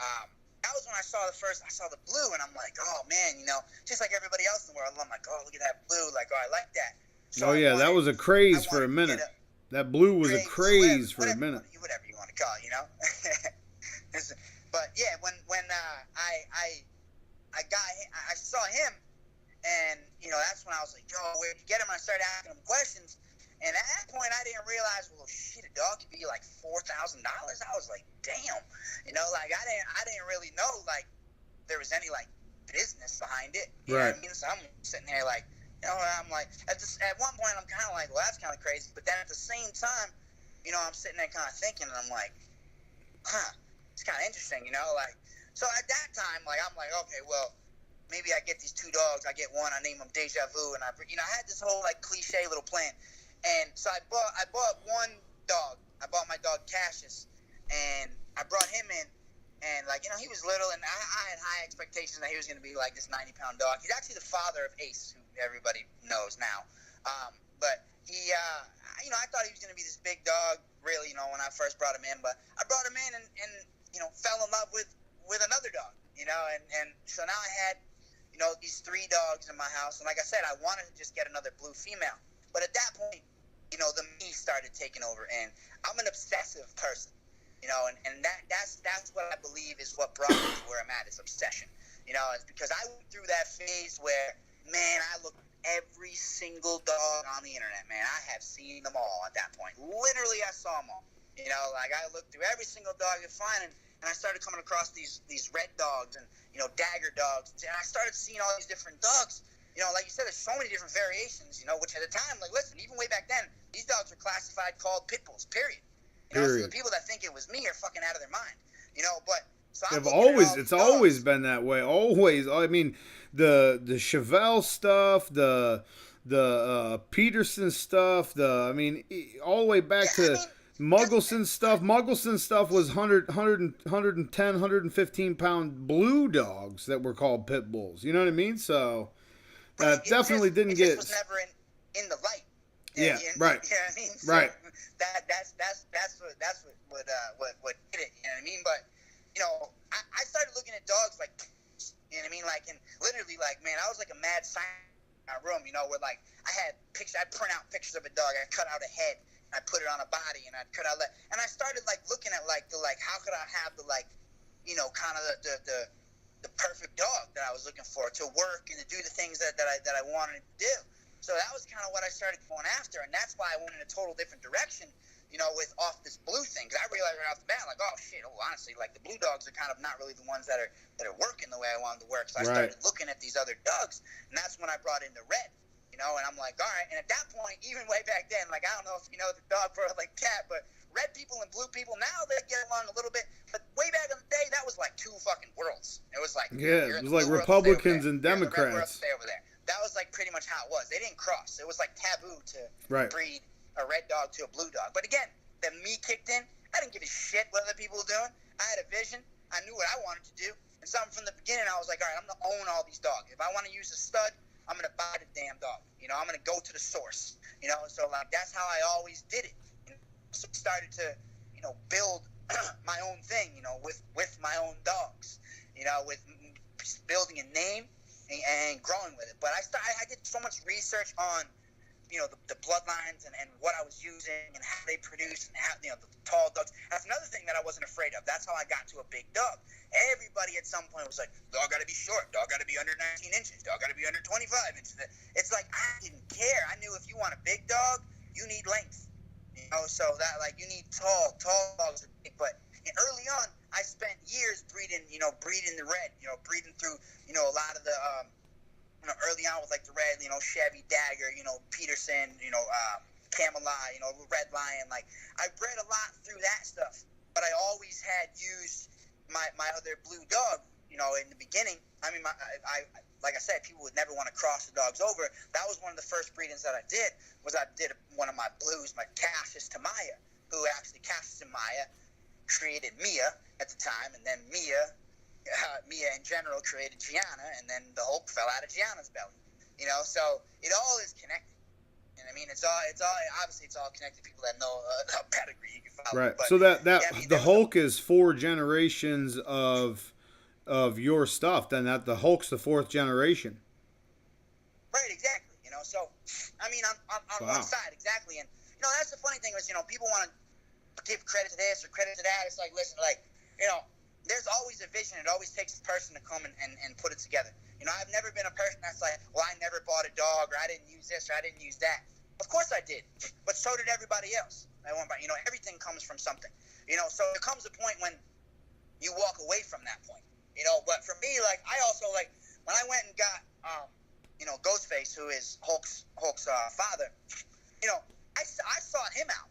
that was when I saw the blue, and I'm like, oh man, just like everybody else in the world, I'm like, oh, look at that blue, like, oh, I like that. So
that was a craze for a minute. That blue was a craze for a minute.
Whatever you want to call it, But yeah, when I saw him, and that's when I was like, yo, where'd you get him? I started asking him questions, and at that point I didn't realize, well, shit, a dog could be like $4,000. I was like, damn, like I didn't really know like there was any like business behind it. You know what I mean? So I'm sitting here like. I'm like, at one point, I'm kind of like, well, that's kind of crazy. But then at the same time, I'm sitting there kind of thinking, and I'm like, it's kind of interesting, like. So at that time, like, I'm like, okay, well, maybe I get these 2 dogs. I get one, I name him Deja Vu, and I had this whole like cliche little plan. And so I bought one dog. I bought my dog Cassius, and I brought him in. And, like, he was little, and I had high expectations that he was going to be, like, this 90-pound dog. He's actually the father of Ace, who everybody knows now. But he, I thought he was going to be this big dog, really, when I first brought him in. But I brought him in and fell in love with another dog, And so now I had, these 3 dogs in my house. And like I said, I wanted to just get another blue female. But at that point, the me started taking over. And I'm an obsessive person. And that's what I believe is what brought me to where I'm at, is obsession. It's because I went through that phase where, man, I looked at every single dog on the internet, man. I have seen them all at that point. Literally, I saw them all. Like I looked through every single dog I could find, and I started coming across these red dogs and, dagger dogs. And I started seeing all these different dogs. Like you said, there's so many different variations, which at the time, like, listen, even way back then, these dogs were classified called pit bulls, period. So the people that think it was me are fucking out of their mind, but so
it's always been that way. Always. I mean, the Chevelle stuff, the Peterson stuff, all the way back to Muggelson stuff. Muggelson stuff was 110, 115 pound blue dogs that were called pit bulls. You know what I mean? So definitely didn't get.
It was never in the light.
Yeah, right.
You know what I mean? So
right.
That's what did it. You know what I mean? But I started looking at dogs like, you know what I mean? Like, and literally, like, man, I was like a mad scientist in my room. Where like I had pictures. I'd print out pictures of a dog. I'd cut out a head. I put it on a body, and I'd cut out and I started like looking at like how could I have the like, kind of the perfect dog that I was looking for to work and to do the things that I wanted to do. So that was kind of what I started going after, and that's why I went in a total different direction, with off this blue thing. Because I realized right off the bat, like, oh shit, honestly, like the blue dogs are kind of not really the ones that are working the way I wanted to work. So I started looking at these other dogs, and that's when I brought in the red. And I'm like, all right. And at that point, even way back then, like, I don't know if you know the dog for like cat, but red people and blue people, now they get along a little bit. But way back in the day, that was like two fucking worlds. It was like,
it was like Republicans and Democrats.
Stay over there. That was like pretty much how it was. They didn't cross. It was like taboo to breed a red dog to a blue dog. But again, the me kicked in. I didn't give a shit what other people were doing. I had a vision. I knew what I wanted to do. And something from the beginning, I was like, all right, I'm going to own all these dogs. If I want to use a stud, I'm going to buy the damn dog. I'm going to go to the source. So like that's how I always did it. So I started to, build my own thing, with my own dogs, with building a name and growing with it. But I did so much research on, the bloodlines and what I was using and how they produce and how, the tall dogs. That's another thing that I wasn't afraid of. That's how I got to a big dog. Everybody at some point was like, dog got to be short, dog got to be under 19 inches, dog got to be under 25 inches. It's like, I didn't care. I knew if you want a big dog, you need length. So that, like, you need tall dogs are big. But early on, I spent years breeding the red, breeding through, a lot of the, early on with like the red, Chevy, Dagger, Peterson, Camelot, Red Lion. Like, I bred a lot through that stuff, but I always had used my other blue dog, in the beginning. I mean, like I said, people would never want to cross the dogs over. That was one of the first breedings that I did, one of my blues, my Cassius Tamaya, who actually Cassius Tamaya created Mia at the time, and then Mia in general created Gianna, and then the Hulk fell out of Gianna's belly. So it all is connected. And I mean, it's all obviously it's all connected. People that know pedigree, you can follow.
Right.
But,
so the Hulk is 4 generations of your stuff. Then the Hulk's the 4th generation.
Right. Exactly. So I mean, on one side, exactly, and that's the funny thing is, people want to give credit to this or credit to that. It's like, listen, like, there's always a vision. It always takes a person to come and put it together. I've never been a person that's like, well, I never bought a dog, or I didn't use this, or I didn't use that. Of course I did, but so did everybody else. Everything comes from something. So there comes a point when you walk away from that point. But for me, like, I also, like, when I went and got, Ghostface, who is Hulk's father, I sought him out.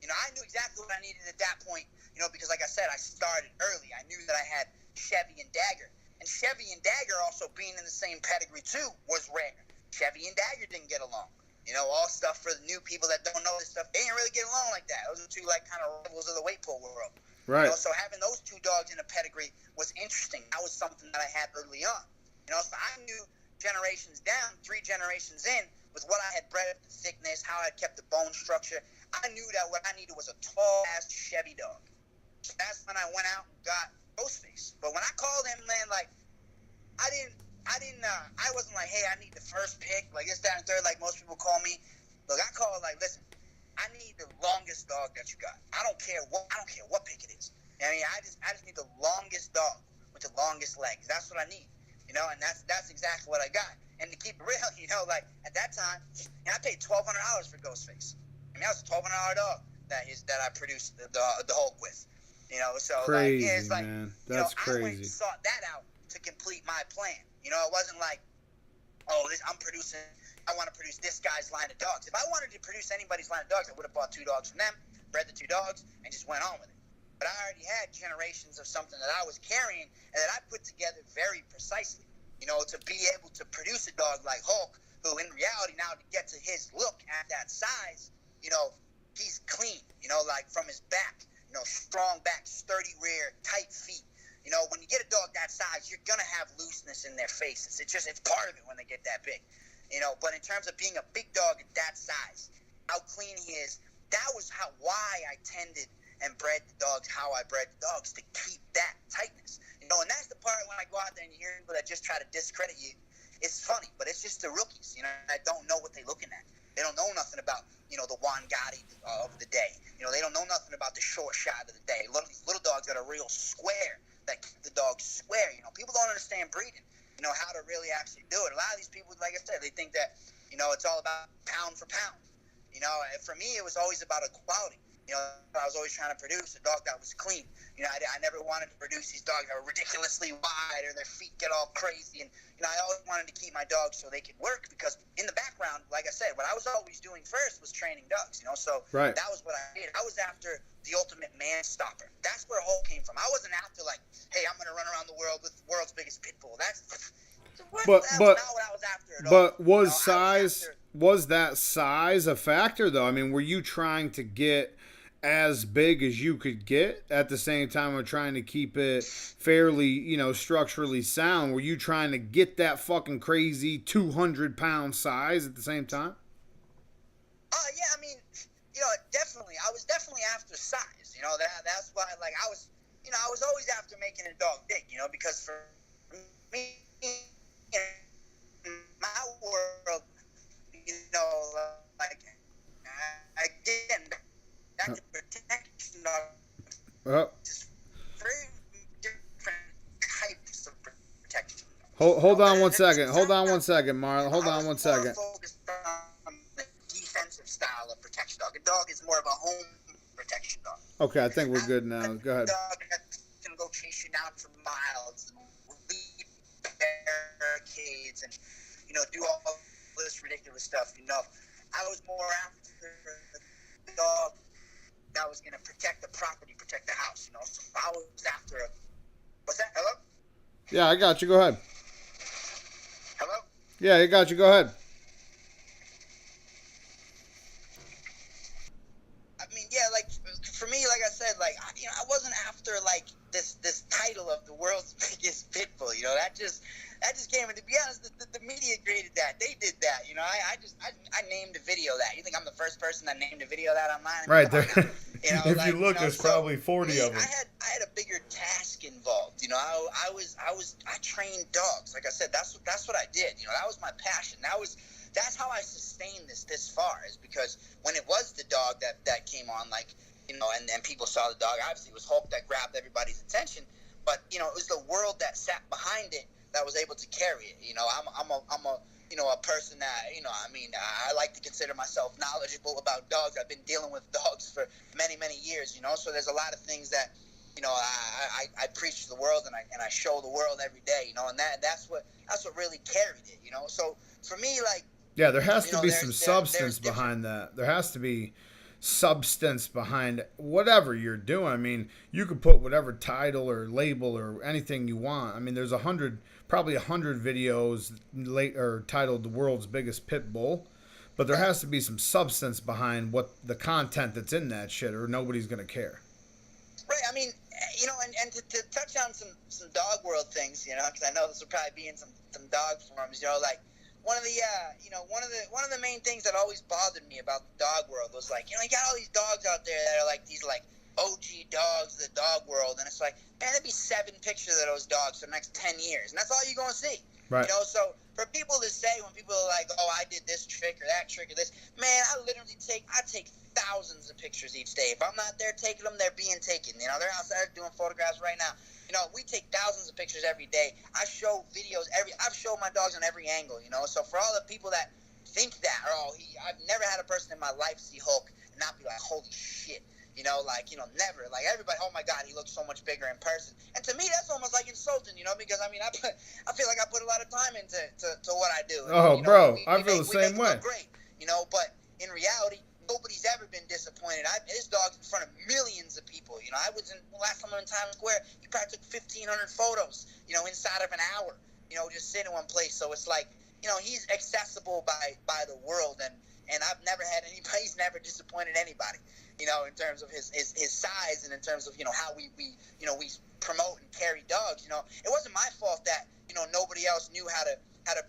I knew exactly what I needed at that point, because like I said, I started early. I knew that I had Chevy and Dagger. And Chevy and Dagger also being in the same pedigree too was rare. Chevy and Dagger didn't get along. All stuff for the new people that don't know this stuff, they didn't really get along like that. Those are two like kind of rivals of the weight pull world.
Right.
So having those two dogs in a pedigree was interesting. That was something that I had early on. So I knew generations down, 3 generations in, with what I had bred, the thickness, how I had kept the bone structure, I knew that what I needed was a tall-ass Chevy dog. So that's when I went out and got Ghostface. But when I called him, man, like, I wasn't like, hey, I need the first pick, like this, that, and third, like most people call me. Look, I call it like, listen, I need the longest dog that you got. I don't care what pick it is. I mean, I just need the longest dog with the longest legs. That's what I need. you know, and that's exactly what I got. And to keep it real, you know, like at that time, I paid $1,200 for Ghostface. I mean, that was a $1,200 dog that I produced the Hulk with, you know. So
crazy,
like, it's like,
man. That's
I went
crazy.
and sought that out to complete my plan. You know, it wasn't like, oh, I want to produce this guy's line of dogs. If I wanted to produce anybody's line of dogs, I would have bought 2 dogs from them, bred the 2 dogs, and just went on with it. But I already had generations of something that I was carrying and that I put together very precisely. You know, to be able to produce a dog like Hulk, who in reality now to get to his look at that size, you know, he's clean, you know, like from his back, you know, strong back, sturdy rear, tight feet. You know, when you get a dog that size, you're going to have looseness in their faces. It's part of it when they get that big. You know, but in terms of being a big dog at that size, how clean he is, that was why I tended and bred the dogs how I bred the dogs, to keep that tightness. You know, and that's the part when I go out there and you hear people that just try to discredit you. It's funny, but it's just the rookies, you know, that don't know what they're looking at. They don't know nothing about, you know, the Juan Gotti of the day. You know, they don't know nothing about the short shot of the day. These little dogs that are real square, that keep the dogs square. You know, people don't understand breeding, you know, how to really actually do it. A lot of these people, like I said, they think that, you know, it's all about pound for pound. You know, for me, it was always about equality. You know, I was always trying to produce a dog that was clean. You know, I never wanted to produce these dogs that were ridiculously wide or their feet get all crazy. And, you know, I always wanted to keep my dogs so they could work, because in the background, like I said, what I was always doing first was training dogs, you know. So
Right.
that was what I did. I was after the ultimate man stopper. That's where Hulk came from. I wasn't after like, hey, I'm going to run around the world with the world's biggest pit bull. That's not what I was after at all.
But was
You know,
was that size a factor though? I mean, were you trying to get as big as you could get at the same time of trying to keep it fairly, you know, structurally sound? Were you trying to get that fucking crazy 200-pound size at the same time?
Yeah, I mean, you know, definitely. I was definitely after size. You know, that's why, like, I was always after making a dog big. You know, because for me, in my world, you know, like, again, back to protection dogs, just very different types of protection dogs.
Hold on one second. Hold on one second, Marlon. Hold on one second.
Focused on the defensive style of protection dog. A dog is more of a home protection dog.
Okay, I think we're good now. Go ahead.
A dog that's going to go chase you down for miles and leap barricades and, you know, do all this ridiculous stuff. You know, I was more after the dog that was going to protect the property, protect the house, you know. So I was after what's that? Hello?
Yeah, I got you. Go ahead.
Hello?
Yeah, I got you. Go ahead.
I mean, yeah, like, for me, like I said, like, you know, I wasn't after, like, this title of the world's biggest pit bull, you know. That just came, and to be honest, the media created that. They did that, you know. I named a video that. You think I'm the first person that named a video that online?
Right there.
You know,
If
like,
you look,
you know,
there's probably 40
me,
of them.
I had a bigger task involved, you know. I trained dogs. Like I said, that's what I did. You know, that was my passion. That's how I sustained this far, is because when it was the dog that came on, like, you know, and people saw the dog, obviously it was Hulk that grabbed everybody's attention, but, you know, it was the world that sat behind it that was able to carry it. You know, I'm a you know, a person that, you know, I mean, I like to consider myself knowledgeable about dogs. I've been dealing with dogs for many, many years, you know, so there's a lot of things that, you know, I preach to the world, and I show the world every day, you know, and that's what really carried it, you know. So for me, like,
yeah, there has
you
to
know,
be some substance behind that. There has to be substance behind whatever you're doing. I mean, you could put whatever title or label or anything you want. I mean, there's probably 100 videos titled "The World's Biggest Pit Bull," but there has to be some substance behind what the content that's in that shit, or nobody's gonna care.
Right. I mean, you know, and to touch on some dog world things, you know, because I know this will probably be in some dog forums, you know, like. One of the main things that always bothered me about the dog world was, like, you know, you got all these dogs out there that are like these, like, OG dogs of the dog world, and it's like, man, there'd be 7 pictures of those dogs for the next 10 years, and that's all you're gonna see.
Right.
You know, so for people to say when people are like, oh, I did this trick or that trick or this, man, I take thousands of pictures each day. If I'm not there taking them, they're being taken. You know, they're outside doing photographs right now. You know, we take thousands of pictures every day. I show videos I've showed my dogs on every angle, you know. So for all the people that think that, I've never had a person in my life see Hulk and not be like, holy shit. You know, like, you know, never. Like, everybody, oh, my God, he looks so much bigger in person. And to me, that's almost like insulting, you know, because, I mean, I feel like I put a lot of time into what I do.
Oh,
you know,
bro, I feel the same way.
Look great, you know, but in reality, nobody's ever been disappointed. His dog's in front of millions of people. You know, last time I was in Times Square, he probably took 1,500 photos, you know, inside of an hour, you know, just sitting in one place. So it's like, you know, he's accessible by the world, and I've never had anybody, he's never disappointed anybody, you know, in terms of his size and in terms of, you know, how we promote and carry dogs. You know, it wasn't my fault that, you know, nobody else knew how to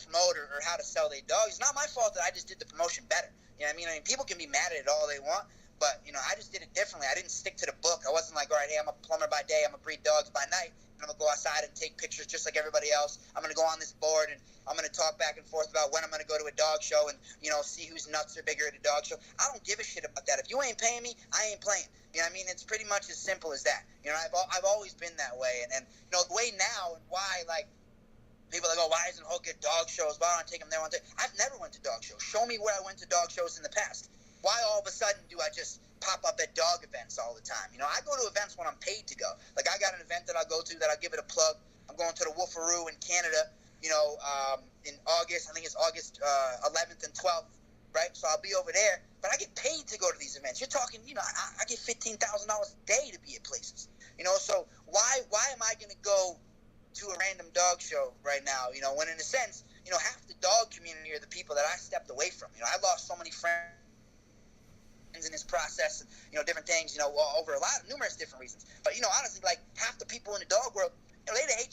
promote or how to sell their dogs. It's not my fault that I just did the promotion better. You know what I mean? People can be mad at it all they want, but, you know, I just did it differently. I didn't stick to the book. I wasn't like, all right, hey, I'm a plumber by day, I'm going to breed dogs by night, and I'm going to go outside and take pictures just like everybody else. I'm going to go on this board, and I'm going to talk back and forth about when I'm going to go to a dog show and, you know, see whose nuts are bigger at a dog show. I don't give a shit about that. If you ain't paying me, I ain't playing. You know what I mean? It's pretty much as simple as that. You know, I've always been that way. And you know, the way now and why, like, people are like, oh, why isn't Hulk at dog shows? Why don't I take him there one day? I've never went to dog shows. Show me where I went to dog shows in the past. Why all of a sudden do I just pop up at dog events all the time? You know, I go to events when I'm paid to go. Like, I got an event that I'll go to that I'll give it a plug. I'm going to the Wolfaroo in Canada, you know, in August. I think it's August 11th and 12th, right? So I'll be over there. But I get paid to go to these events. You're talking, you know, I get $15,000 a day to be at places. You know, so why am I going to go to a random dog show right now, you know, when in a sense, you know, half the dog community are the people that I stepped away from. You know, I lost so many friends in this process, and, you know, different things, you know, over numerous different reasons. But, you know, honestly, like, half the people in the dog world, you know, they hate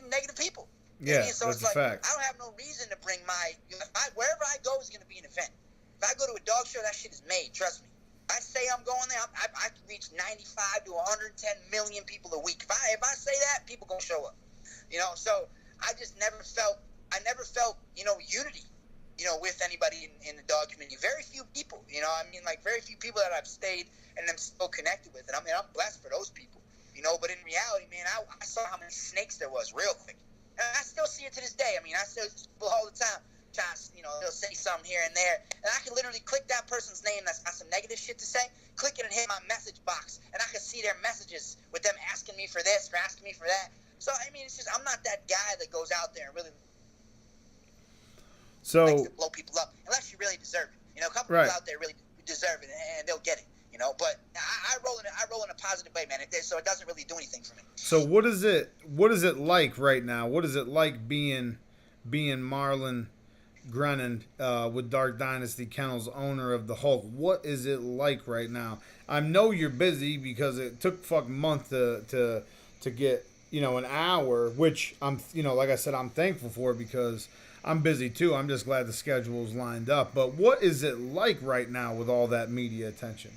negative people.
Yeah,
so
that's
it's like,
a fact.
I don't have no reason to bring wherever I go is going to be an event. If I go to a dog show, that shit is made, trust me. I say I'm going there, I can reach 95 to 110 million people a week. If I say that, people going to show up. You know, so I just never felt, you know, unity, you know, with anybody in the dog community. Very few people, you know, I mean, like, very few people that I've stayed and I'm still connected with. And I mean, I'm blessed for those people, you know, but in reality, man, I saw how many snakes there was real quick. And I still see it to this day. I mean, I still see people all the time trying to, you know, they'll say something here and there. And I can literally click that person's name that's got some negative shit to say, click it and hit my message box. And I can see their messages with them asking me for this or asking me for that. So, I mean, it's just, I'm not that guy that goes out there and really likes to blow people up, unless you really deserve it. You know, a couple people out there really deserve it, and they'll get it. You know, but I roll in a positive way, man. So it doesn't really do anything for me.
So what is it like right now? What is it like being Marlon Grennan with Dark Dynasty Kennels, owner of the Hulk? What is it like right now? I know you're busy because it took fucking month to get, you know, an hour, which I'm, you know, like I said, I'm thankful for because I'm busy too. I'm just glad the schedule's lined up. But what is it like right now with all that media attention?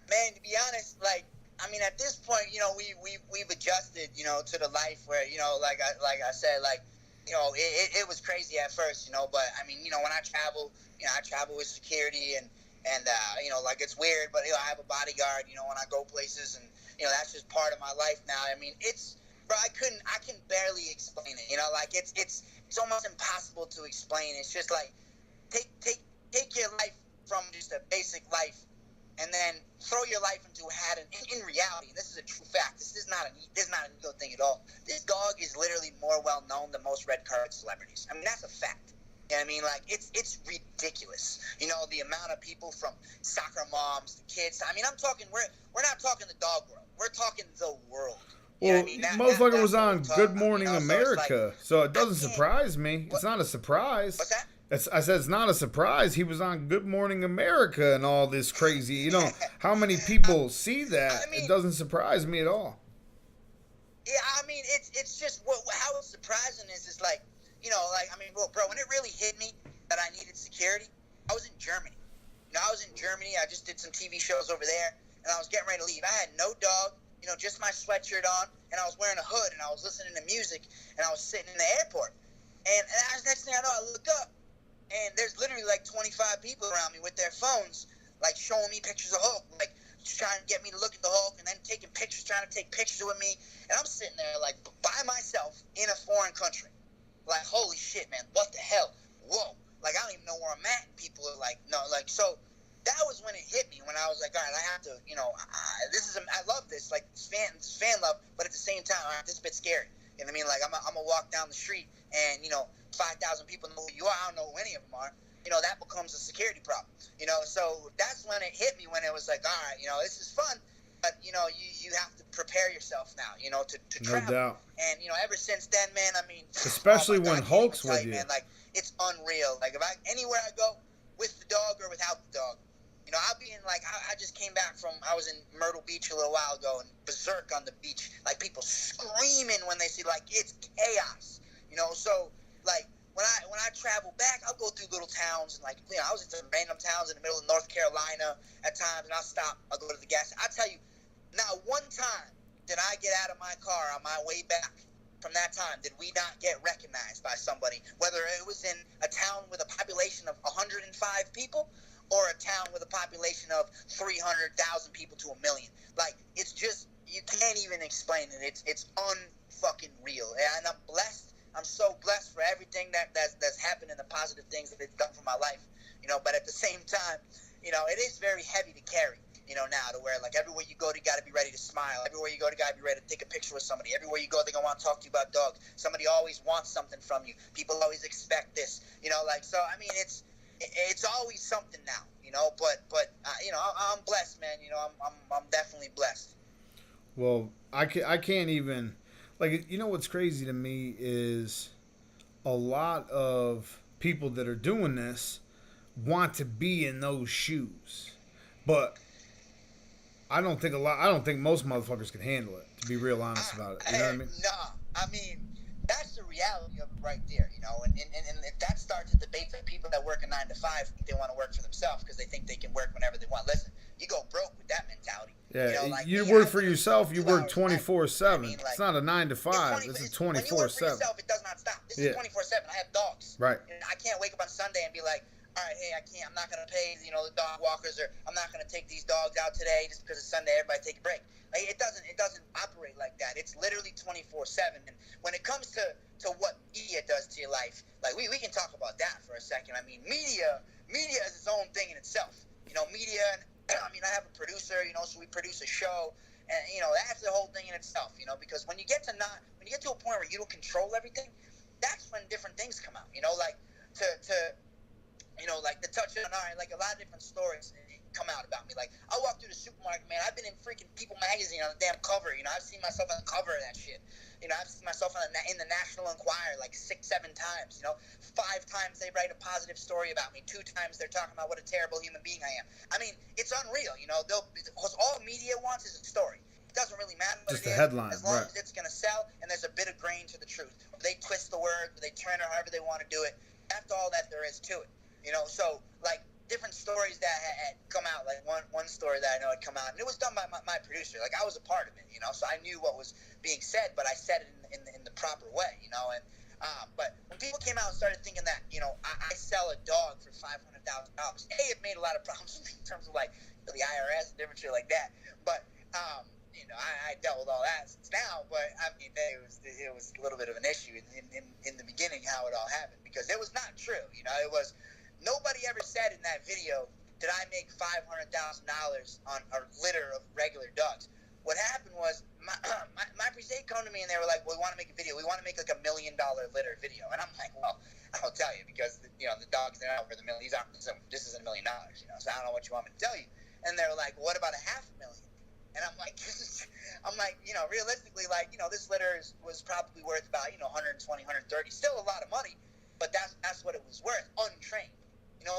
Man, to be honest, like, I mean, at this point, you know, we've adjusted, you know, to the life where, you know, like I said, like, you know, it was crazy at first, you know, but I mean, you know, when I travel, you know, I travel with security and you know, like, it's weird, but, you know, I have a bodyguard, you know, when I go places, and, you know, that's just part of my life now. I mean, bro, I can barely explain it, you know, like, it's almost impossible to explain. It's just like, take your life from just a basic life and then throw your life into a hat. And in reality, this is a true fact. This is not an ego thing at all. This dog is literally more well known than most red carpet celebrities. I mean, that's a fact. You know what I mean? Like, it's ridiculous. You know, the amount of people from soccer moms, the kids. I mean, I'm talking, we're not talking the dog world. We're talking the world. You
well,
know what I mean?
motherfucker was on Good Morning America, so it doesn't
I can't-
surprise me. It's not a surprise.
What's that?
I said it's not a surprise. He was on Good Morning America and all this crazy. You know, how many people see that?
I mean,
it doesn't surprise me at all.
Yeah, I mean, it's just how it's surprising is like, you know, like, I mean, bro, when it really hit me that I needed security, I was in Germany. You know, I was in Germany. I just did some TV shows over there, and I was getting ready to leave. I had no dog. just my sweatshirt on, and I was wearing a hood, and I was listening to music, and I was sitting in the airport. And next thing I know, I look up, and there's literally like 25 people around me with their phones, like showing me pictures of Hulk, like trying to get me to look at the Hulk, and then taking pictures, trying to take pictures with me. And I'm sitting there like by myself in a foreign country. Like, holy shit, man, what the hell? Whoa. Like, I don't even know where I'm at. People are like, no, like, so that was when it hit me, when I was like, all right, I have to, I love this, like, it's fan love, but at the same time, all right, this is a bit scary. You know what I mean? Like, I'm going to walk down the street, and, 5,000 people know who you are. I don't know who any of them are. That becomes a security problem. So that's when it hit me, when it was like, all right, this is fun, but, you have to prepare yourself now, to travel.
No doubt.
And, ever since then, man, I mean,
especially when Hulk's with you.
Man, like, it's unreal. Like, if anywhere I go, with the dog or without the dog, I'll be in, like, I just came back I was in Myrtle Beach a little while ago, and berserk on the beach, like, people screaming when they see, like, it's chaos, so, like, when I travel back, I'll go through little towns, and, like, I was in some random towns in the middle of North Carolina at times, and I'll stop, I'll go to the gas. I'll tell you, not one time did I get out of my car on my way back from that time did we not get recognized by somebody, whether it was in a town with a population of 105 people or a town with a population of 300,000 people to 1 million. Like, it's just, you can't even explain it. It's unfucking real. And I'm blessed. I'm so blessed for everything that's happened and the positive things that it's done for my life. But at the same time, it is very heavy to carry. Now to where, like, everywhere you go, you got to be ready to smile. Everywhere you go, you got to be ready to take a picture with somebody. Everywhere you go, they're going to want to talk to you about dogs. Somebody always wants something from you. People always expect this, so, I mean, it's always something now, but I'm blessed, man. I'm definitely blessed.
Well, I can't even, like, what's crazy to me is a lot of people that are doing this want to be in those shoes, but I don't think most motherfuckers can handle it, to be real honest about it. You know what I mean?
Nah, I mean, that's the reality of it right there, and that starts a debate for people that work a 9 to 5. They want to work for themselves because they think they can work whenever they want. Listen, you go broke with that mentality.
Yeah,
like,
you work for yourself. You work 24/7.
I mean, like,
it's not a 9 to 5. This is 24/7.
When you work for yourself, it does not stop. This is 24/7. I have dogs.
Right.
And I can't wake up on Sunday and be like, all right, hey, I'm not going to pay, the dog walkers, or I'm not going to take these dogs out today just because it's Sunday, everybody take a break. Like, it doesn't operate like that. It's literally 24/7. And when it comes to what media does to your life, like, we can talk about that for a second. I mean, media is its own thing in itself. Media, and I have a producer, so we produce a show, and that's the whole thing in itself. Because when you get to a point where you don't control everything, that's when different things come out. Like like to touch on, all right, like, a lot of different stories come out about me. Like, I walk through the supermarket, man. I've been in freaking People magazine on the damn cover. I've seen myself on the cover of that shit. I've seen myself in the National Enquirer like 6-7 times. 5 times they write a positive story about me. 2 times they're talking about what a terrible human being I am. I mean, it's unreal. Because all media wants is a story. It doesn't really matter what
just
it
a
is,
headline,
as long
right,
as it's going to sell and there's a bit of grain to the truth. Or they twist the word, or they turn it however they want to do it. That's all that there is to it. So, like, different stories that had come out, like one story that I know had come out, and it was done by my producer. Like, I was a part of it, so I knew what was being said, but I said it in the proper way, and but when people came out and started thinking that, I sell a dog for $500,000, it made a lot of problems in terms of, like, the IRS and different shit like that, but, I dealt with all that since now, but, I mean, it was a little bit of an issue in the beginning how it all happened, because it was not true, it was. Nobody ever said in that video, did I make $500,000 on a litter of regular dogs? What happened was, my prestate come to me and they were like, well, we want to make a video. We want to make like $1 million litter video. And I'm like, well, I'll tell you, because, the dogs, they're not worth $1 million. This is $1 million, so I don't know what you want me to tell you. And they're like, well, what about $500,000? And I'm like, realistically, like, this litter was probably worth about, 120, 130, still a lot of money, but that's what it was worth, untrained.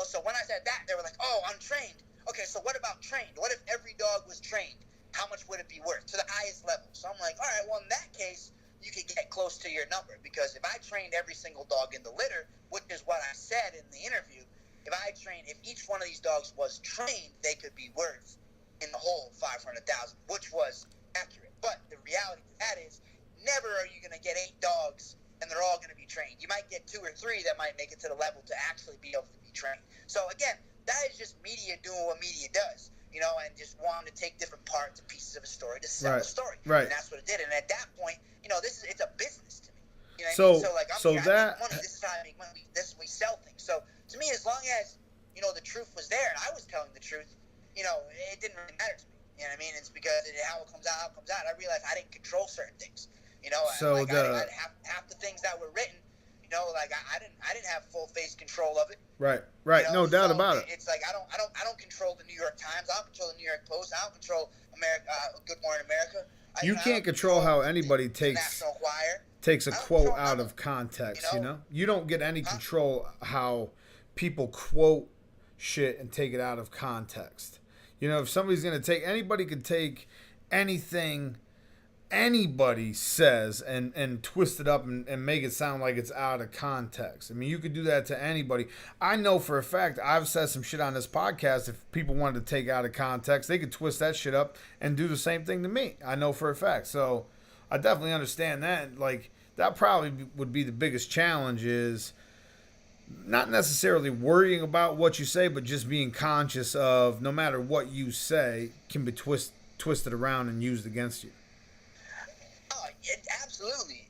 So when I said that, they were like, oh, untrained. Okay, so what about trained? What if every dog was trained? How much would it be worth to the highest level? So I'm like, all right, well, in that case, you could get close to your number, because if I trained every single dog in the litter, which is what I said in the interview, if each one of these dogs was trained, they could be worth in the whole $500,000, which was accurate. But the reality of that is, never are you going to get 8 dogs and they're all going to be trained. You might get 2 or 3 that might make it to the level to actually be able to be trained. So again, that is just media doing what media does, you know, and just wanting to take different parts and pieces of a story to sell a story.
Right.
And that's what it did. And at that point, you know, it's a business to me. You know what
So,
I mean? So like, I make money. This is how I make money. This is we sell things. So to me, as long as, you know, the truth was there and I was telling the truth, you know, it didn't really matter to me. You know what I mean? It's because how it comes out, I realized I didn't control certain things. You know,
so
like half the things that were written, you know, like I didn't have full face control of it.
Right.
You know?
No doubt about it.
It's like I don't control the New York Times. I don't control the New York Post. I don't control America. Good Morning America.
You can't control how anybody takes
National Choir.
Takes a quote out of context. You know, you don't get any control how people quote shit and take it out of context. You know, if somebody's gonna take, anybody could take anything anybody says and twist it up and make it sound like it's out of context. I mean, you could do that to anybody. I know for a fact I've said some shit on this podcast. If people wanted to take out of context, they could twist that shit up and do the same thing to me. I know for a fact. So I definitely understand that. Like, that probably would be the biggest challenge, is not necessarily worrying about what you say, but just being conscious of no matter what you say can be twisted around and used against you.
Absolutely.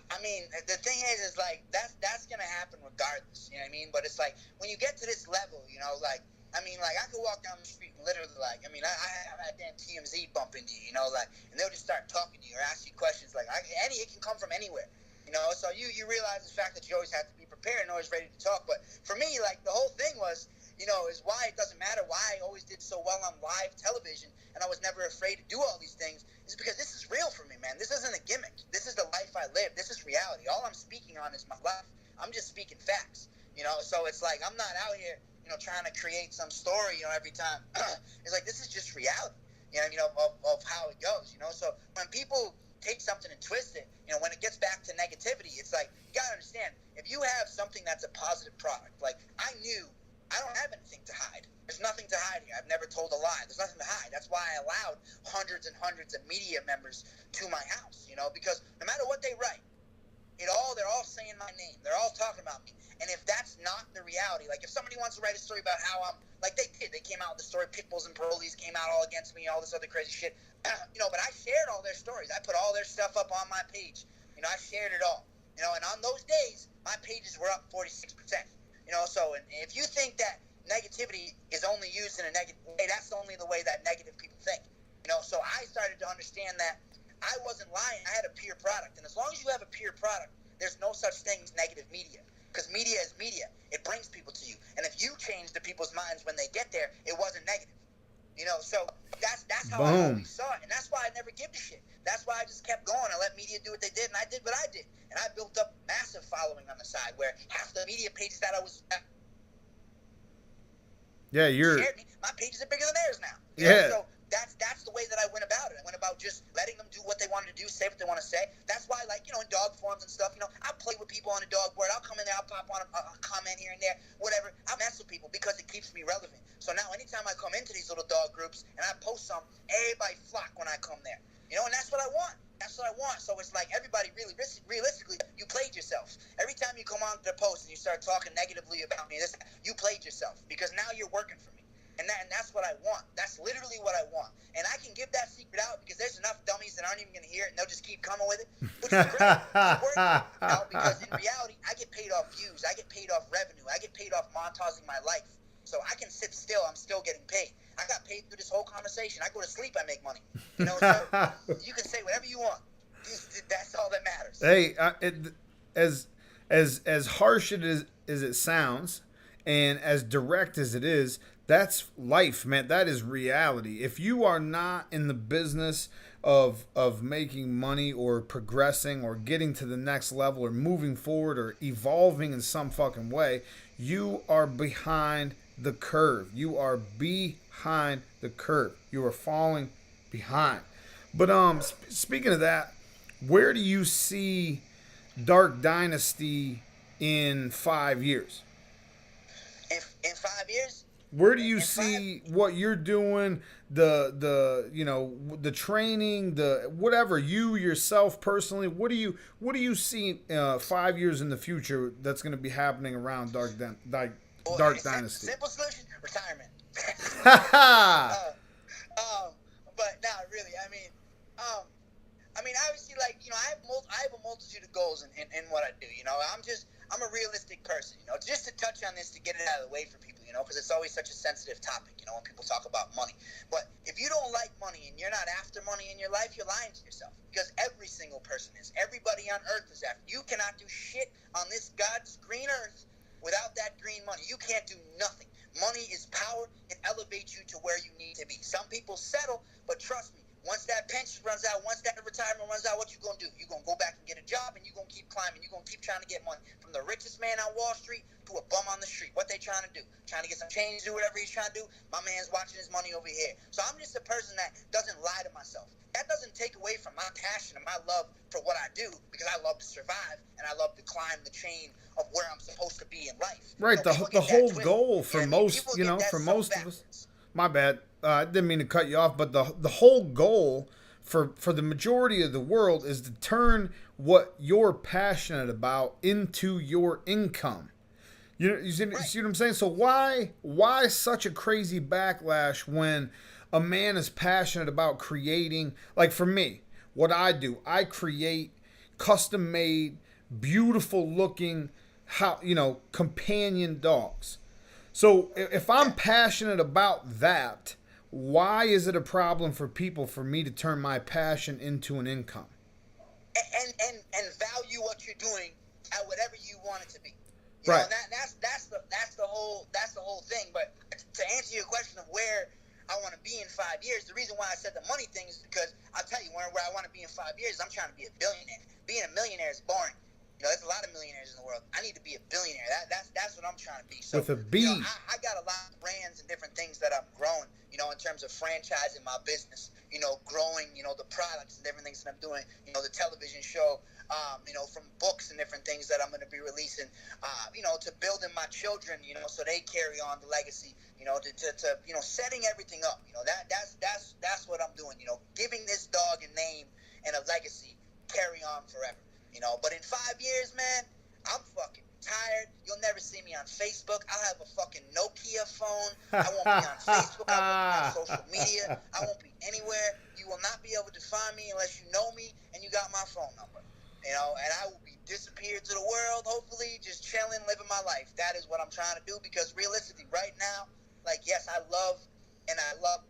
I mean, the thing is like that's gonna happen regardless. You know what I mean? But it's like when you get to this level, you know, like I mean, like I could walk down the street and literally, like, I mean, I have that damn TMZ bump into you, you know, like, and they'll just start talking to you or ask you questions, like, it can come from anywhere, you know. So you realize the fact that you always have to be prepared and always ready to talk. But for me, like, the whole thing was, you know, is why it doesn't matter why I always did so well on live television and I was never afraid to do all these things, is because this is real for me, man. This isn't a gimmick. This is the life I live. This is reality. All I'm speaking on is my life. I'm just speaking facts, you know. So it's like I'm not out here, you know, trying to create some story, you know, every time. It's like, this is just reality, you know, of how it goes, you know. So when people take something and twist it, you know, when it gets back to negativity, it's like, you got to understand, if you have something that's a positive product, like I knew I don't have anything to hide. There's nothing to hide here. I've never told a lie. There's nothing to hide. That's why I allowed hundreds and hundreds of media members to my house, you know, because no matter what they write, they're all saying my name. They're all talking about me. And if that's not the reality, like if somebody wants to write a story about how I'm, like they did, they came out with the story, Pitbulls and Parolees came out all against me, all this other crazy shit, you know, but I shared all their stories. I put all their stuff up on my page. You know, I shared it all, you know, and on those days, my pages were up 46%, you know. So and if you think that negativity is only used in a negative way, that's only the way that negative people think, you know. So I started to understand that I wasn't lying. I had a peer product, and as long as you have a peer product, there's no such thing as negative media, because media is media. It brings people to you, and if you change the people's minds when they get there, it wasn't negative, you know. So that's how I always saw it, and that's why I never give a shit. That's why I just kept going. I let media do what they did, and I did what I did, and I built up massive following on the side where half the media pages that I was shared me, my pages are bigger than theirs now. You know? So that's the way that I went about it. I went about just letting them do what they wanted to do, say what they want to say. That's why, like, you know, in dog forums and stuff, you know, I'll play with people on a dog board. I'll come in there, I'll pop on a comment here and there, whatever. I'll mess with people because it keeps me relevant. So now anytime I come into these little dog groups and I post something, everybody flock when I come there. You know, and that's what I want. That's what I want. So it's like everybody really, realistically, you played yourself. Every time you come on to the post and you start talking negatively about me, you played yourself, because now you're working for me. And that's what I want. That's literally what I want. And I can give that secret out because there's enough dummies that aren't even going to hear it, and they'll just keep coming with it, which is great. I'm working, you know, because in reality, I get paid off views. I get paid off revenue. I get paid off monetizing my life. So I can sit still. I'm still getting paid. I got paid through this whole conversation. I go to sleep. I make money. You know, so you can say whatever you want. That's all that matters.
Hey, as harsh as it sounds, and as direct as it is, that's life, man. That is reality. If you are not in the business of making money or progressing or getting to the next level or moving forward or evolving in some fucking way, you are behind the curve. You are behind the curve. You are falling behind. But speaking of that, where do you see Dark Dynasty in 5 years?
In 5 years?
Where do you
And
see what you're doing, the you know, the training, the whatever, you yourself personally, what do you see 5 years in the future that's going to be happening around Dark Dynasty?
simple solution: retirement.
Ha
uh, but not really. I mean, obviously, like, you know, I have a multitude of goals in what I do. You know, I'm a realistic person. You know, just to touch on this to get it out of the way for people. You know, because it's always such a sensitive topic. You know, when people talk about money. But if you don't like money and you're not after money in your life, you're lying to yourself. Because every single person is. Everybody on earth is after. You cannot do shit on this God's green earth without that green money. You can't do nothing. Money is power. It elevates you to where you need to be. Some people settle, but trust me, once that pension runs out, once that retirement runs out, what you going to do? You're going to go back and get a job, and you're going to keep climbing. You're going to keep trying to get money. From the richest man on Wall Street to a bum on the street. What they trying to do? Trying to get some change, do whatever he's trying to do. My man's watching his money over here. So I'm just a person that doesn't lie to myself. That doesn't take away from my passion and my love for what I do, because I love to survive, and I love to climb the chain of where I'm supposed to be in life.
Right,
So
the whole goal for
you know
most, you know, for most of us.
backwards.
My bad. I didn't mean to cut you off, but the whole goal for the majority of the world is to turn what you're passionate about into your income. You see what I'm saying? So why such a crazy backlash when a man is passionate about creating? Like for me, what I do, I create custom made, beautiful looking, companion dogs. So if I'm passionate about that, why is it a problem for people for me to turn my passion into an income?
And value what you're doing at whatever you want it to be. You
Right.
know, that's the whole thing. But to answer your question of where I want to be in 5 years, the reason why I said the money thing is because I'll tell you where I want to be in 5 years. I'm trying to be a billionaire. Being a millionaire is boring. You know, there's a lot of millionaires in the world. I need to be a billionaire. That's what I'm trying to be. So,
With a B.
You know, I got a lot of brands and different things that I'm growing, you know, in terms of franchising my business, you know, growing, you know, the products and different things that I'm doing, you know, the television show, you know, from books and different things that I'm going to be releasing, you know, to building my children, you know, so they carry on the legacy, you know, to you know, setting everything up, you know, that's what I'm doing, you know, giving this dog a name and a legacy, carry on forever. You know, but in 5 years, man, I'm fucking tired. You'll never see me on Facebook. I'll have a fucking Nokia phone. I won't be on Facebook. I won't be on social media. I won't be anywhere. You will not be able to find me unless you know me and you got my phone number. You know, and I will be disappeared to the world, hopefully, just chilling, living my life. That is what I'm trying to do, because realistically, right now, like, yes, I love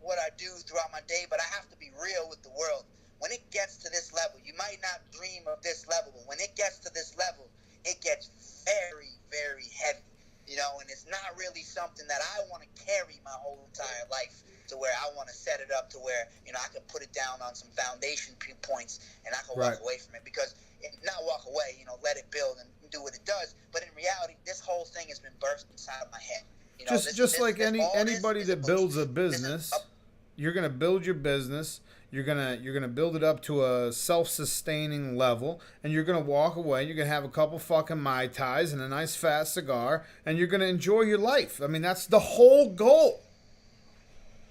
what I do throughout my day, but I have to be real with the world. When it gets to this level, you might not dream of this level, but when it gets to this level, it gets very, very heavy, you know, and it's not really something that I want to carry my whole entire life, to where I want to set it up to where, you know, I can put it down on some foundation points and I can walk away from it, because not walk away, you know, let it build and do what it does. But in reality, this whole thing has been birthed inside of my head. You know,
anybody that builds a business, you're going to build your business. You're gonna build it up to a self-sustaining level, and you're gonna walk away. You're gonna have a couple fucking Mai Tais and a nice fat cigar, and you're gonna enjoy your life. I mean, that's the whole goal.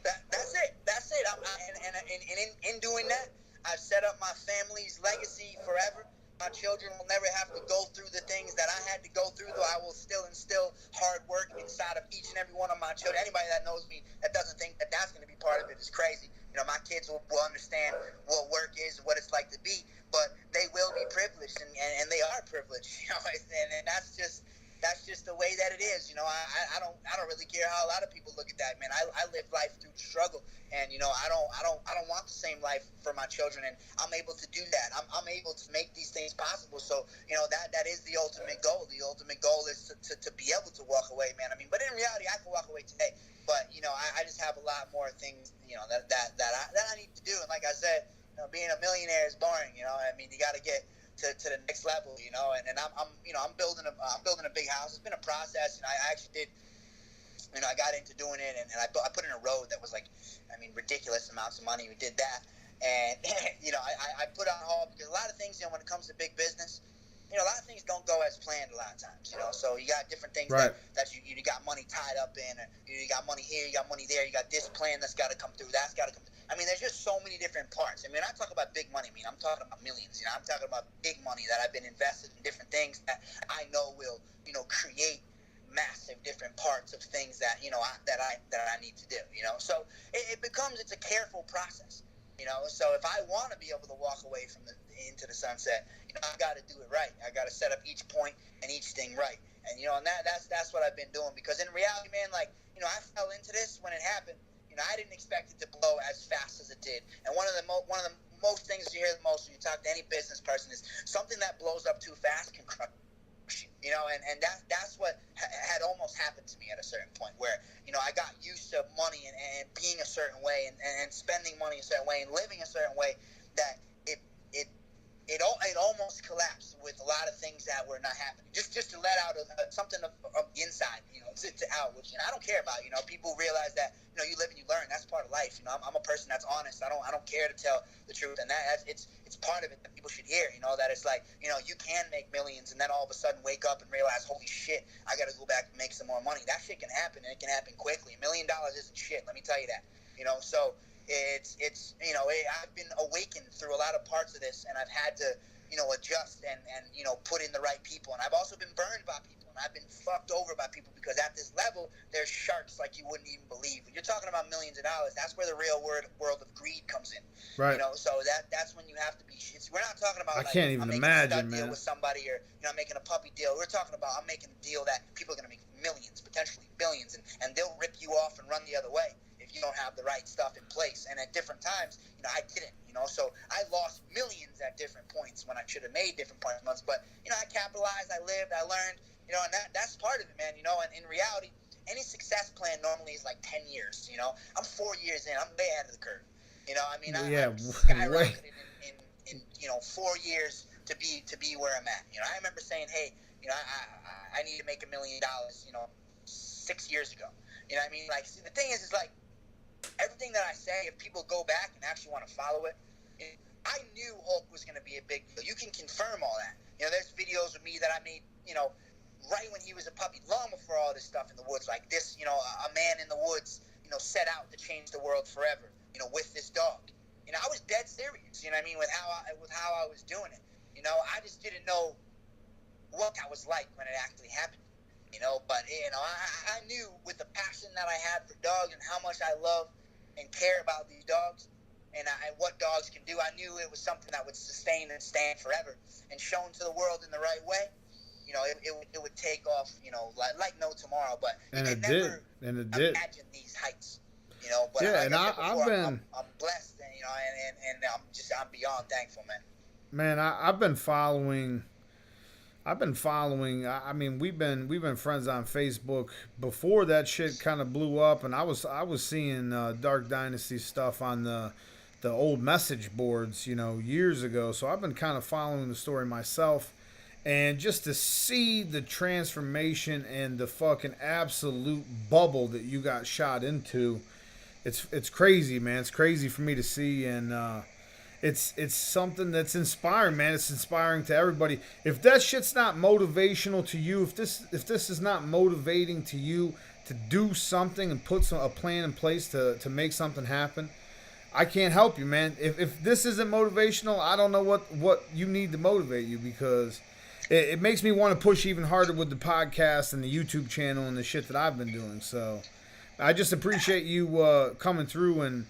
That's it. And in doing that, I've set up my family's legacy forever. My children will never have to go through the things that I had to go through, though I will still instill hard work inside of each and every one of my children. Anybody that knows me that doesn't think that that's going to be part of it is crazy. You know, my kids will understand what work is and what it's like to be, but they will be privileged, and they are privileged, you know, and that's just the way that it is. You know, I don't really care how a lot of people look at that, man. I live life through struggle, and you know, I don't want the same life for my children, and I'm able to do that. I'm able to make these things possible. So, you know, that is the ultimate goal. The ultimate goal is to be able to walk away, man. I mean, but in reality, I can walk away today. But you know, I just have a lot more things, you know, that I need to do. And like I said, you know, being a millionaire is boring. You know, I mean, you got to get to the next level. You know, and I'm building a big house. It's been a process, and I actually did. You know, I got into doing it, and I put in a road that was like, I mean, ridiculous amounts of money. We did that, and you know, I put on hold, because a lot of things, you know, when it comes to big business, you a lot of things don't go as planned a lot of times, so you got different things
Right.
that you got money tied up in, or you got money here, you got money there, you got this plan that's got to come through, that's got to come through. I mean, there's just so many different parts. I mean, I talk about big money, I'm talking about millions, I'm talking about big money that I've been invested in different things that I know will, create massive different parts of things that, that I need to do, so it's a careful process. So if I want to be able to walk away from into the sunset, I've got to do it right. I got to set up each point and each thing right. And and that's what I've been doing, because in reality, man, like, I fell into this when it happened. I didn't expect it to blow as fast as it did. And one of the most things you hear the most when you talk to any business person is something that blows up too fast can crush you. And that's what had almost happened to me at a certain point, where I got used to money and being a certain way and spending money a certain way and living a certain way, that it almost collapsed with a lot of things that were not happening. Just to let out something of the inside, to out, which I don't care about. People realize that you live and you learn. That's part of life. I'm a person that's honest. I don't care to tell the truth, and it's part of it that people should hear. That it's like you can make millions, and then all of a sudden wake up and realize, holy shit, I got to go back and make some more money. That shit can happen, and it can happen quickly. $1 million isn't shit. Let me tell you that. So. I've been awakened through a lot of parts of this, and I've had to, adjust and put in the right people. And I've also been burned by people, and I've been fucked over by people, because at this level, there's sharks like you wouldn't even believe. When you're talking about millions of dollars, that's where the real world of greed comes in.
Right.
So that's when you have to be. We're not talking about.
I can't even imagine,
deal
man.
With somebody, or I'm making a puppy deal. We're talking about I'm making a deal that people are going to make millions, potentially billions, and they'll rip you off and run the other way if you don't have the right stuff in place. And at different times, I didn't, so I lost millions at different points when I should have made different points. But, I capitalized, I lived, I learned, and that's part of it, man, and in reality, any success plan normally is like 10 years, I'm 4 years in, I'm way ahead of the curve, I'm skyrocketed in 4 years to be where I'm at. I remember saying, hey, I need to make $1 million, 6 years ago. Like, see, the thing is like, everything that I say, if people go back and actually want to follow it, I knew Hulk was going to be a big deal. You can confirm all that. There's videos of me that I made, right when he was a puppy, long before all this stuff in the woods, like this, a man in the woods, set out to change the world forever, with this dog. I was dead serious, with how I was doing it. I just didn't know what that was like when it actually happened. But I knew with the passion that I had for dogs and how much I love and care about these dogs and what dogs can do, I knew it was something that would sustain and stand forever, and shown to the world in the right way. It would take off, like no tomorrow. But
and it
never
did, and it did.
Imagine these heights, But
yeah,
like
and
I've
been,
I'm blessed, and I'm beyond thankful, man.
Man, I've been following. I mean, we've been friends on Facebook before that shit kind of blew up, and I was seeing Dark Dynasty stuff on the old message boards, years ago. So I've been kind of following the story myself, and just to see the transformation and the fucking absolute bubble that you got shot into, it's crazy, man. It's crazy for me to see, and it's something that's inspiring, man. It's inspiring to everybody. If that shit's not motivational to you, if this is not motivating to you to do something and put a plan in place to make something happen, I can't help you, man. If this isn't motivational, I don't know what you need to motivate you, because it makes me want to push even harder with the podcast and the YouTube channel and the shit that I've been doing. So I just appreciate you coming through and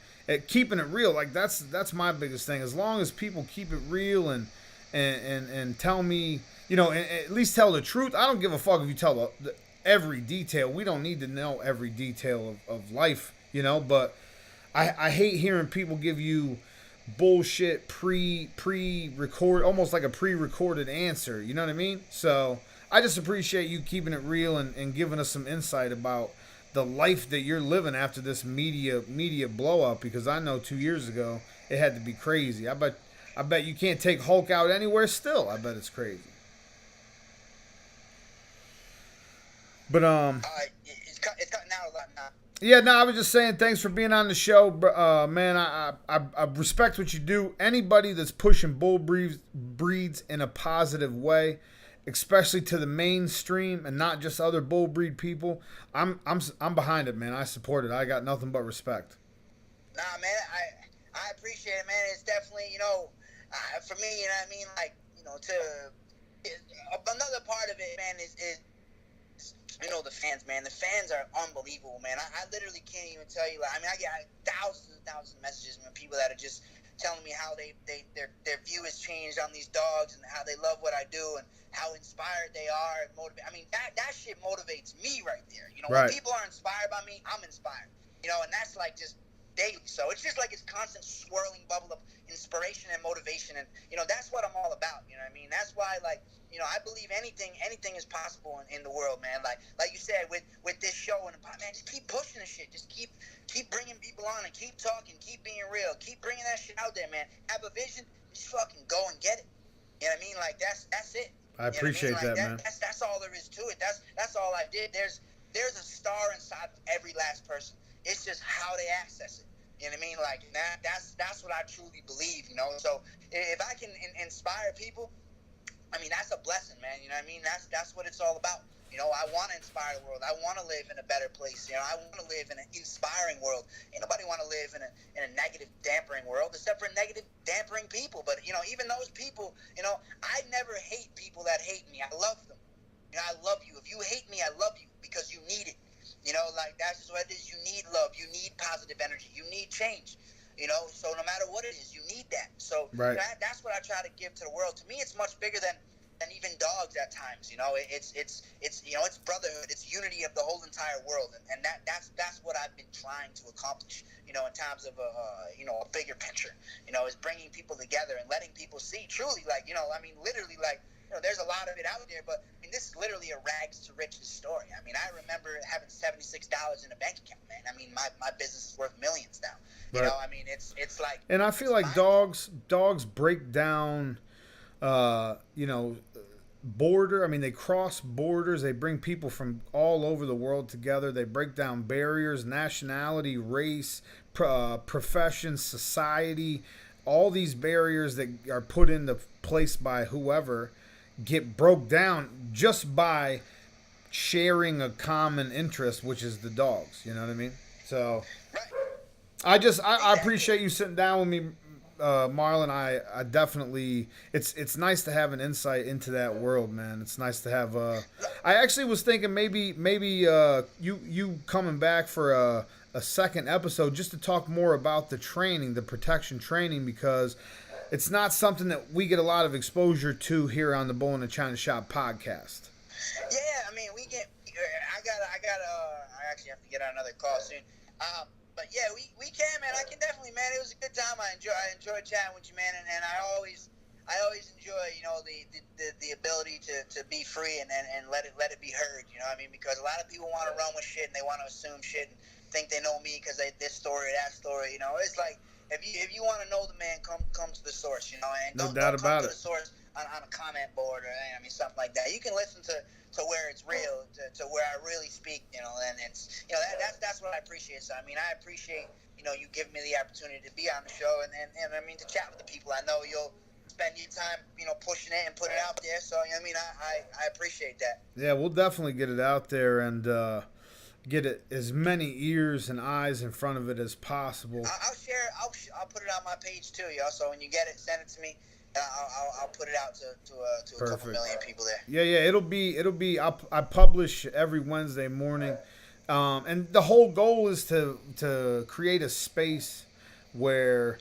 keeping it real. Like that's my biggest thing. As long as people keep it real and tell me, and at least tell the truth. I don't give a fuck if you tell every detail. We don't need to know every detail of life, but I hate hearing people give you bullshit pre-record, almost like a pre-recorded answer. You know what I mean? So I just appreciate you keeping it real and giving us some insight about the life that you're living after this media blow up, because I know 2 years ago it had to be crazy. I bet you can't take Hulk out anywhere still. I bet it's crazy. But
it's cutting out a lot now.
Yeah, no, I was just saying thanks for being on the show, man. I respect what you do. Anybody that's pushing bull breeds in a positive way, especially to the mainstream and not just other bull breed people, I'm behind it, man. I support it. I got nothing but respect.
Nah, man, I appreciate it, man. It's definitely, for me, you know what I mean? Like, another part of it, man, is the fans, man. The fans are unbelievable, man. I literally can't even tell you. Like, I mean, I get thousands and thousands of messages from people that are just telling me how their view has changed on these dogs and how they love what I do and how inspired they are and motivate. I mean, that shit motivates me right there.
Right.
When people are inspired by me, I'm inspired. And that's like just daily. So it's just like it's constant swirling bubble of inspiration and motivation, and that's what I'm all about. You know what I mean? That's why, like, I believe anything is possible in the world, man. Like you said with this show, and man, just keep pushing the shit. Just keep bringing people on and keep talking, keep being real, keep bringing that shit out there, man. Have a vision, just fucking go and get it. You know what I mean? Like that's it.
I appreciate that, man.
That's all there is to it. That's all I did. There's a star inside of every last person. It's just how they access it. You know what I mean? Like that's what I truly believe. So if I can inspire people, I mean that's a blessing, man. You know what I mean? That's what it's all about. I want to inspire the world. I want to live in a better place. I want to live in an inspiring world. Ain't nobody want to live in a negative, dampering world, except for negative, dampering people. But even those people, I never hate people that hate me. I love them. I love you. If you hate me, I love you because you need it. Like that's just what it is. You need love. You need positive energy. You need change. So no matter what it is, you need that. So
right.
That's what I try to give to the world. To me, it's much bigger than even dogs at times. It's brotherhood. It's unity of the whole entire world, and that's what I've been trying to accomplish. In terms of a bigger picture. Is bringing people together and letting people see truly, like I mean, literally, like. There's a lot of it out there, but I mean, this is literally a rags to riches story. I mean, I remember having $76 in a bank account, man. I mean, my business is worth millions now.
Right.
I mean, it's like.
And I feel like dogs break down, border. I mean, they cross borders. They bring people from all over the world together. They break down barriers, nationality, race, profession, society. All these barriers that are put into place by whoever get broke down just by sharing a common interest, which is the dogs. You know what I mean? So I appreciate you sitting down with me, Marlon. I definitely, it's nice to have an insight into that world, man. It's nice to have I actually was thinking maybe you coming back for a second episode just to talk more about the training, the protection training, because it's not something that we get a lot of exposure to here on the Bull-NA-ChinaShop podcast.
Yeah, I mean, I actually have to get on another call soon. But yeah, we can, man. I can definitely, man. It was a good time. I enjoyed chatting with you, man, and I always enjoy, the ability to be free and let it be heard. I mean, because a lot of people want to run with shit and they want to assume shit and think they know me because they this story, that story. It's like if you want to know the man, come to the source. And
no
don't
doubt
come
about
to
it.
the source on a comment board or something like that. You can listen to where it's real, to where I really speak. And it's that's what I appreciate. So I mean, I appreciate you giving me the opportunity to be on the show and I mean to chat with the people. I know you'll spend your time pushing it and putting it out there. So I mean, I appreciate that.
Yeah, we'll definitely get it out there and get it as many ears and eyes in front of it as possible.
I'll share. I'll put it on my page too, yo. So when you get it, send it to me. I'll put it out to a couple million people there.
Yeah. It'll be. I publish every Wednesday morning, and the whole goal is to create a space where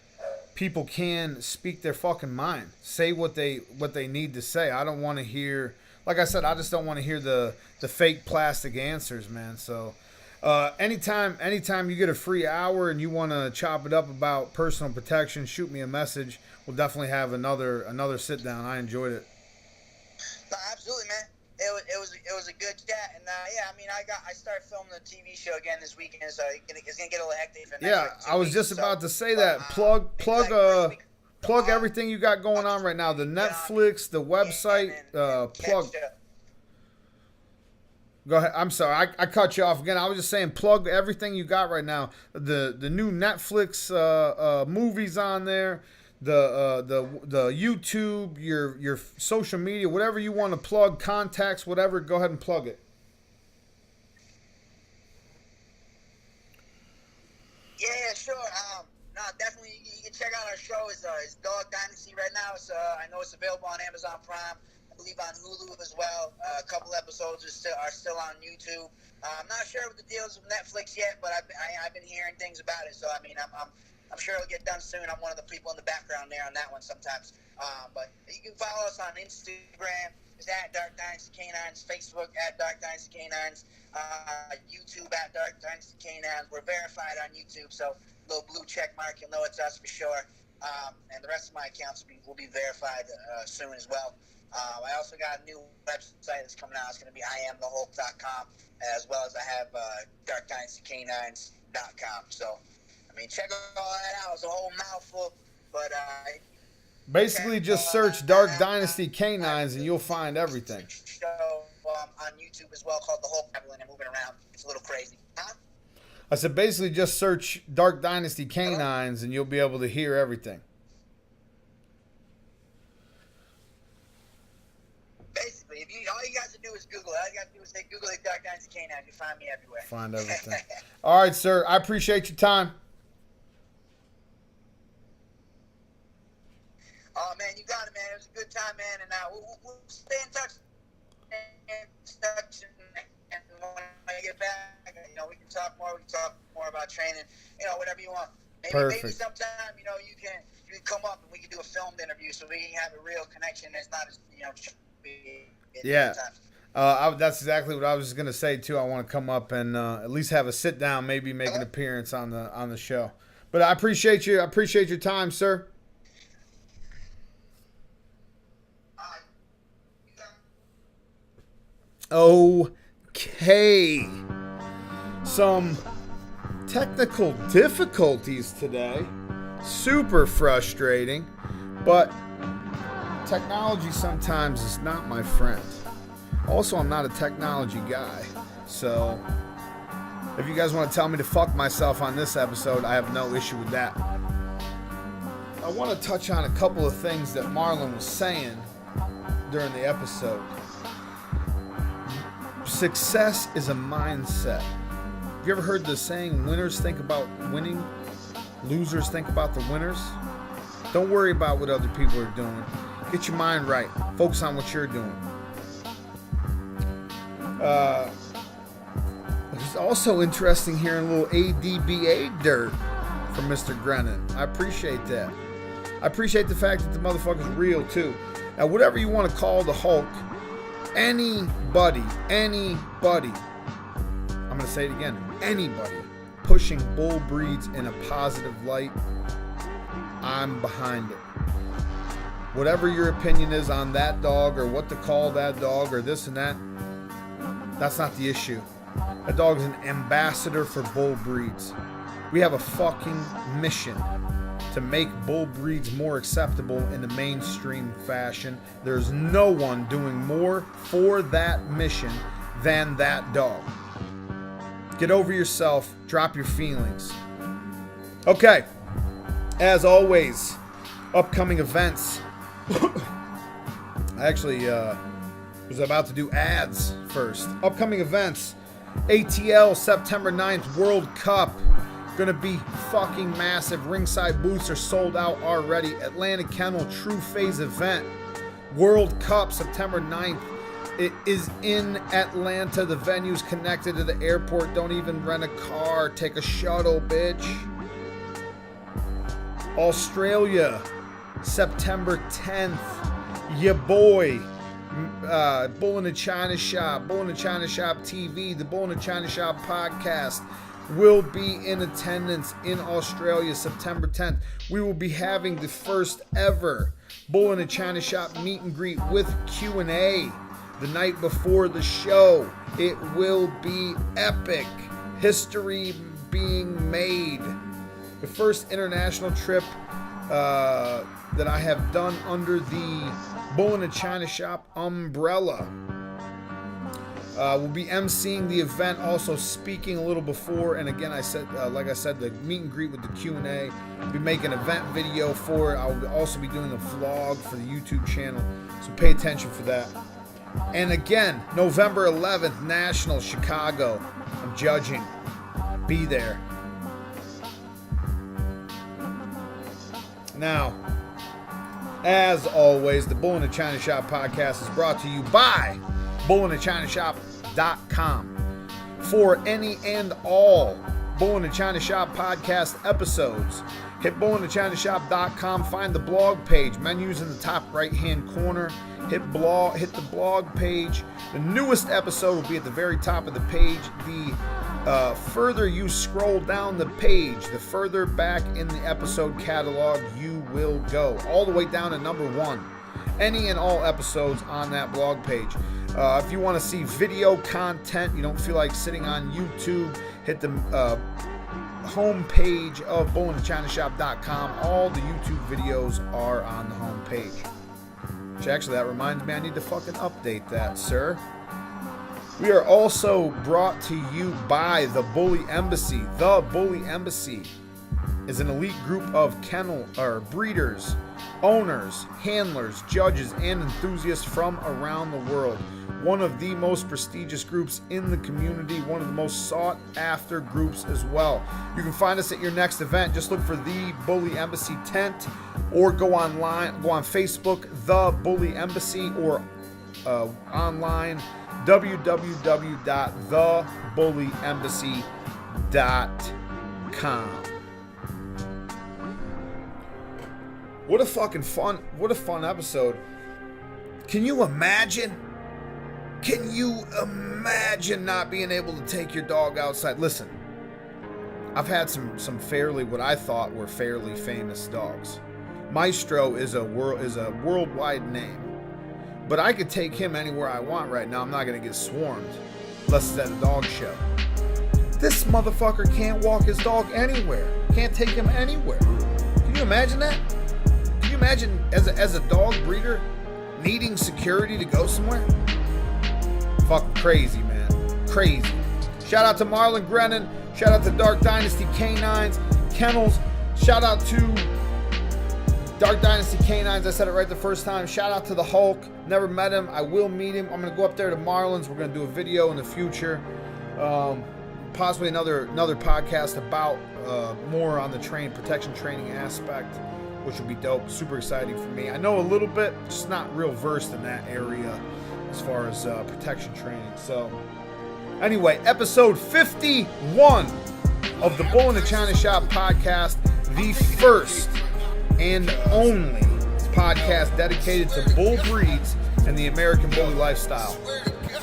people can speak their fucking mind, say what they need to say. I don't want to hear. Like I said, I just don't want to hear the fake plastic answers, man. So anytime you get a free hour and you want to chop it up about personal protection, shoot me a message. We'll definitely have another sit down. I enjoyed it.
No, absolutely, man. It was a good chat, and yeah, I mean, I started filming the TV show again this weekend, so it's gonna get a little hectic. For next
I was just about to say that. Plug everything you got going on right now. The Netflix, the website, plug. Go ahead. I'm sorry. I cut you off again. I was just saying plug everything you got right now. The new Netflix movies on there. the YouTube, your social media, whatever you want to plug, contacts, whatever. Go ahead and plug it.
Yeah, sure. No, definitely. You can check out our show. It's Dog Dynasty right now. It's I know it's available on Amazon Prime. I believe on Hulu as well. A couple episodes are still on YouTube. I'm not sure what the deal is with Netflix yet, but I've been hearing things about it. So I mean, I'm sure it'll get done soon. I'm one of the people in the background there on that one sometimes. But you can follow us on Instagram. It's at Dark Dynasty K-9s. Facebook at Dark Dynasty K-9s. YouTube at Dark Dynasty K-9s. We're verified on YouTube, so little blue check mark, you'll know it's us for sure. And the rest of my accounts will be verified soon as well. I also got a new website that's coming out. It's going to be IamTheHulk.com, as well as I have DarkDynastyK9s.com. So, I mean, check all that out. It's a whole mouthful, but
basically just search Dark Dynasty K-9s and you'll find everything.
Show on YouTube as well called The Hulk Traveling and Moving Around. It's a little crazy. Huh?
I said basically just search Dark Dynasty K-9s and you'll be able to hear everything.
Basically, all you guys to do is Google it. All you got to do is say Google it, Dark Dynasty K-9s. You'll find me everywhere.
Find everything. All right, sir. I appreciate your time.
Oh, man, you got it, man. It was a good time, man. And we'll stay in touch. And when I get back, we can talk more. We can talk more about training, whatever you want. Maybe sometime, you can come up and we can do a filmed interview so we can have a real connection. It's not as,
yeah. That's exactly what I was going to say, too. I want to come up and at least have a sit down, maybe make an appearance on the show. But I appreciate you. I appreciate your time, sir. Okay. Some technical difficulties today. Super frustrating. But technology sometimes is not my friend. Also, I'm not a technology guy. So, if you guys want to tell me to fuck myself on this episode, I have no issue with that. I want to touch on a couple of things that Marlon was saying during the episode. Success is a mindset. You ever heard the saying, winners think about winning, losers think about the winners? Don't worry about what other people are doing. Get your mind right. Focus on what you're doing. It's also interesting hearing a little ADBA dirt from Mr. Grennan. I appreciate that. I appreciate the fact that the motherfucker's real too. Now, whatever you want to call the Hulk, anybody, I'm going to say it again, anybody pushing bull breeds in a positive light, I'm behind it. Whatever your opinion is on that dog or what to call that dog or this and that, that's not the issue. That dog is an ambassador for bull breeds. We have a fucking mission to make bull breeds more acceptable in the mainstream fashion. There's no one doing more for that mission than that dog. Get over yourself. Drop your feelings. Okay. As always, upcoming events. I actually was about to do ads first. Upcoming events. ATL September 9th World Cup. Gonna be fucking massive. Ringside booths are sold out already. Atlantic Kennel True Phase event. World Cup September 9th. It is in Atlanta. The venue's connected to the airport. Don't even rent a car. Take a shuttle, bitch. Australia September 10th. Ya boy. Bull-NA-ChinaShop. Bull-NA-ChinaShop TV. The Bull-NA-ChinaShop podcast will be in attendance in Australia September 10th. We will be having the first ever Bull-NA-ChinaShop meet and greet with Q&A the night before the show. It will be epic. History being made. The first international trip that I have done under the Bull-NA-ChinaShop umbrella. We'll be emceeing the event, also speaking a little before. And again, like I said, the meet and greet with the Q&A. I'll be making an event video for it. I'll also be doing a vlog for the YouTube channel, so pay attention for that. And again, November 11th, National, Chicago. I'm judging. Be there. Now, as always, the Bull-NA-ChinaShop podcast is brought to you by Bull-NA-ChinaShop.com. For any and all Bull-NA-ChinaShop podcast episodes, hit Bull-NA-ChinaShop.com, find the blog page, menus in the top right-hand corner, hit the blog page. The newest episode will be at the very top of the page. The further you scroll down the page, the further back in the episode catalog you will go, all the way down to number 1. Any and all episodes on that blog page. If you want to see video content, you don't feel like sitting on YouTube, hit the home page of Bull-NA-ChinaShop.com. All the YouTube videos are on the home page. Which actually, that reminds me, I need to fucking update that, sir. We are also brought to you by the Bully Embassy. The Bully Embassy is an elite group of breeders, owners, handlers, judges, and enthusiasts from around the world. One of the most prestigious groups in the community, one of the most sought after groups as well. You can find us at your next event. Just look for the Bully Embassy tent, or go on Facebook, the Bully Embassy, or online www.thebullyembassy.com. What a fun episode. Can you imagine not being able to take your dog outside? Listen, I've had some fairly, what I thought were fairly famous dogs. Maestro is a worldwide name. But I could take him anywhere I want right now. I'm not going to get swarmed unless it's at a dog show. This motherfucker can't walk his dog anywhere. Can't take him anywhere. Can you imagine that? Can you imagine as a dog breeder needing security to go somewhere? Fucking crazy, man. Crazy. Shout out to Marlon Grennan. Shout out to Dark Dynasty K-9s. Kennels. Shout out to Dark Dynasty K-9s. I said it right the first time. Shout out to the Hulk. Never met him. I will meet him. I'm going to go up there to Marlon's. We're going to do a video in the future. Possibly another podcast about more on the protection training aspect, which will be dope. Super exciting for me. I know a little bit, just not real versed in that area as far as protection training. So anyway, episode 51 of the Bull-NA-ChinaShop podcast, the first and only podcast dedicated to bull breeds and the American bully lifestyle.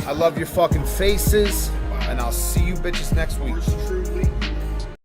I love your fucking faces, and I'll see you bitches next week.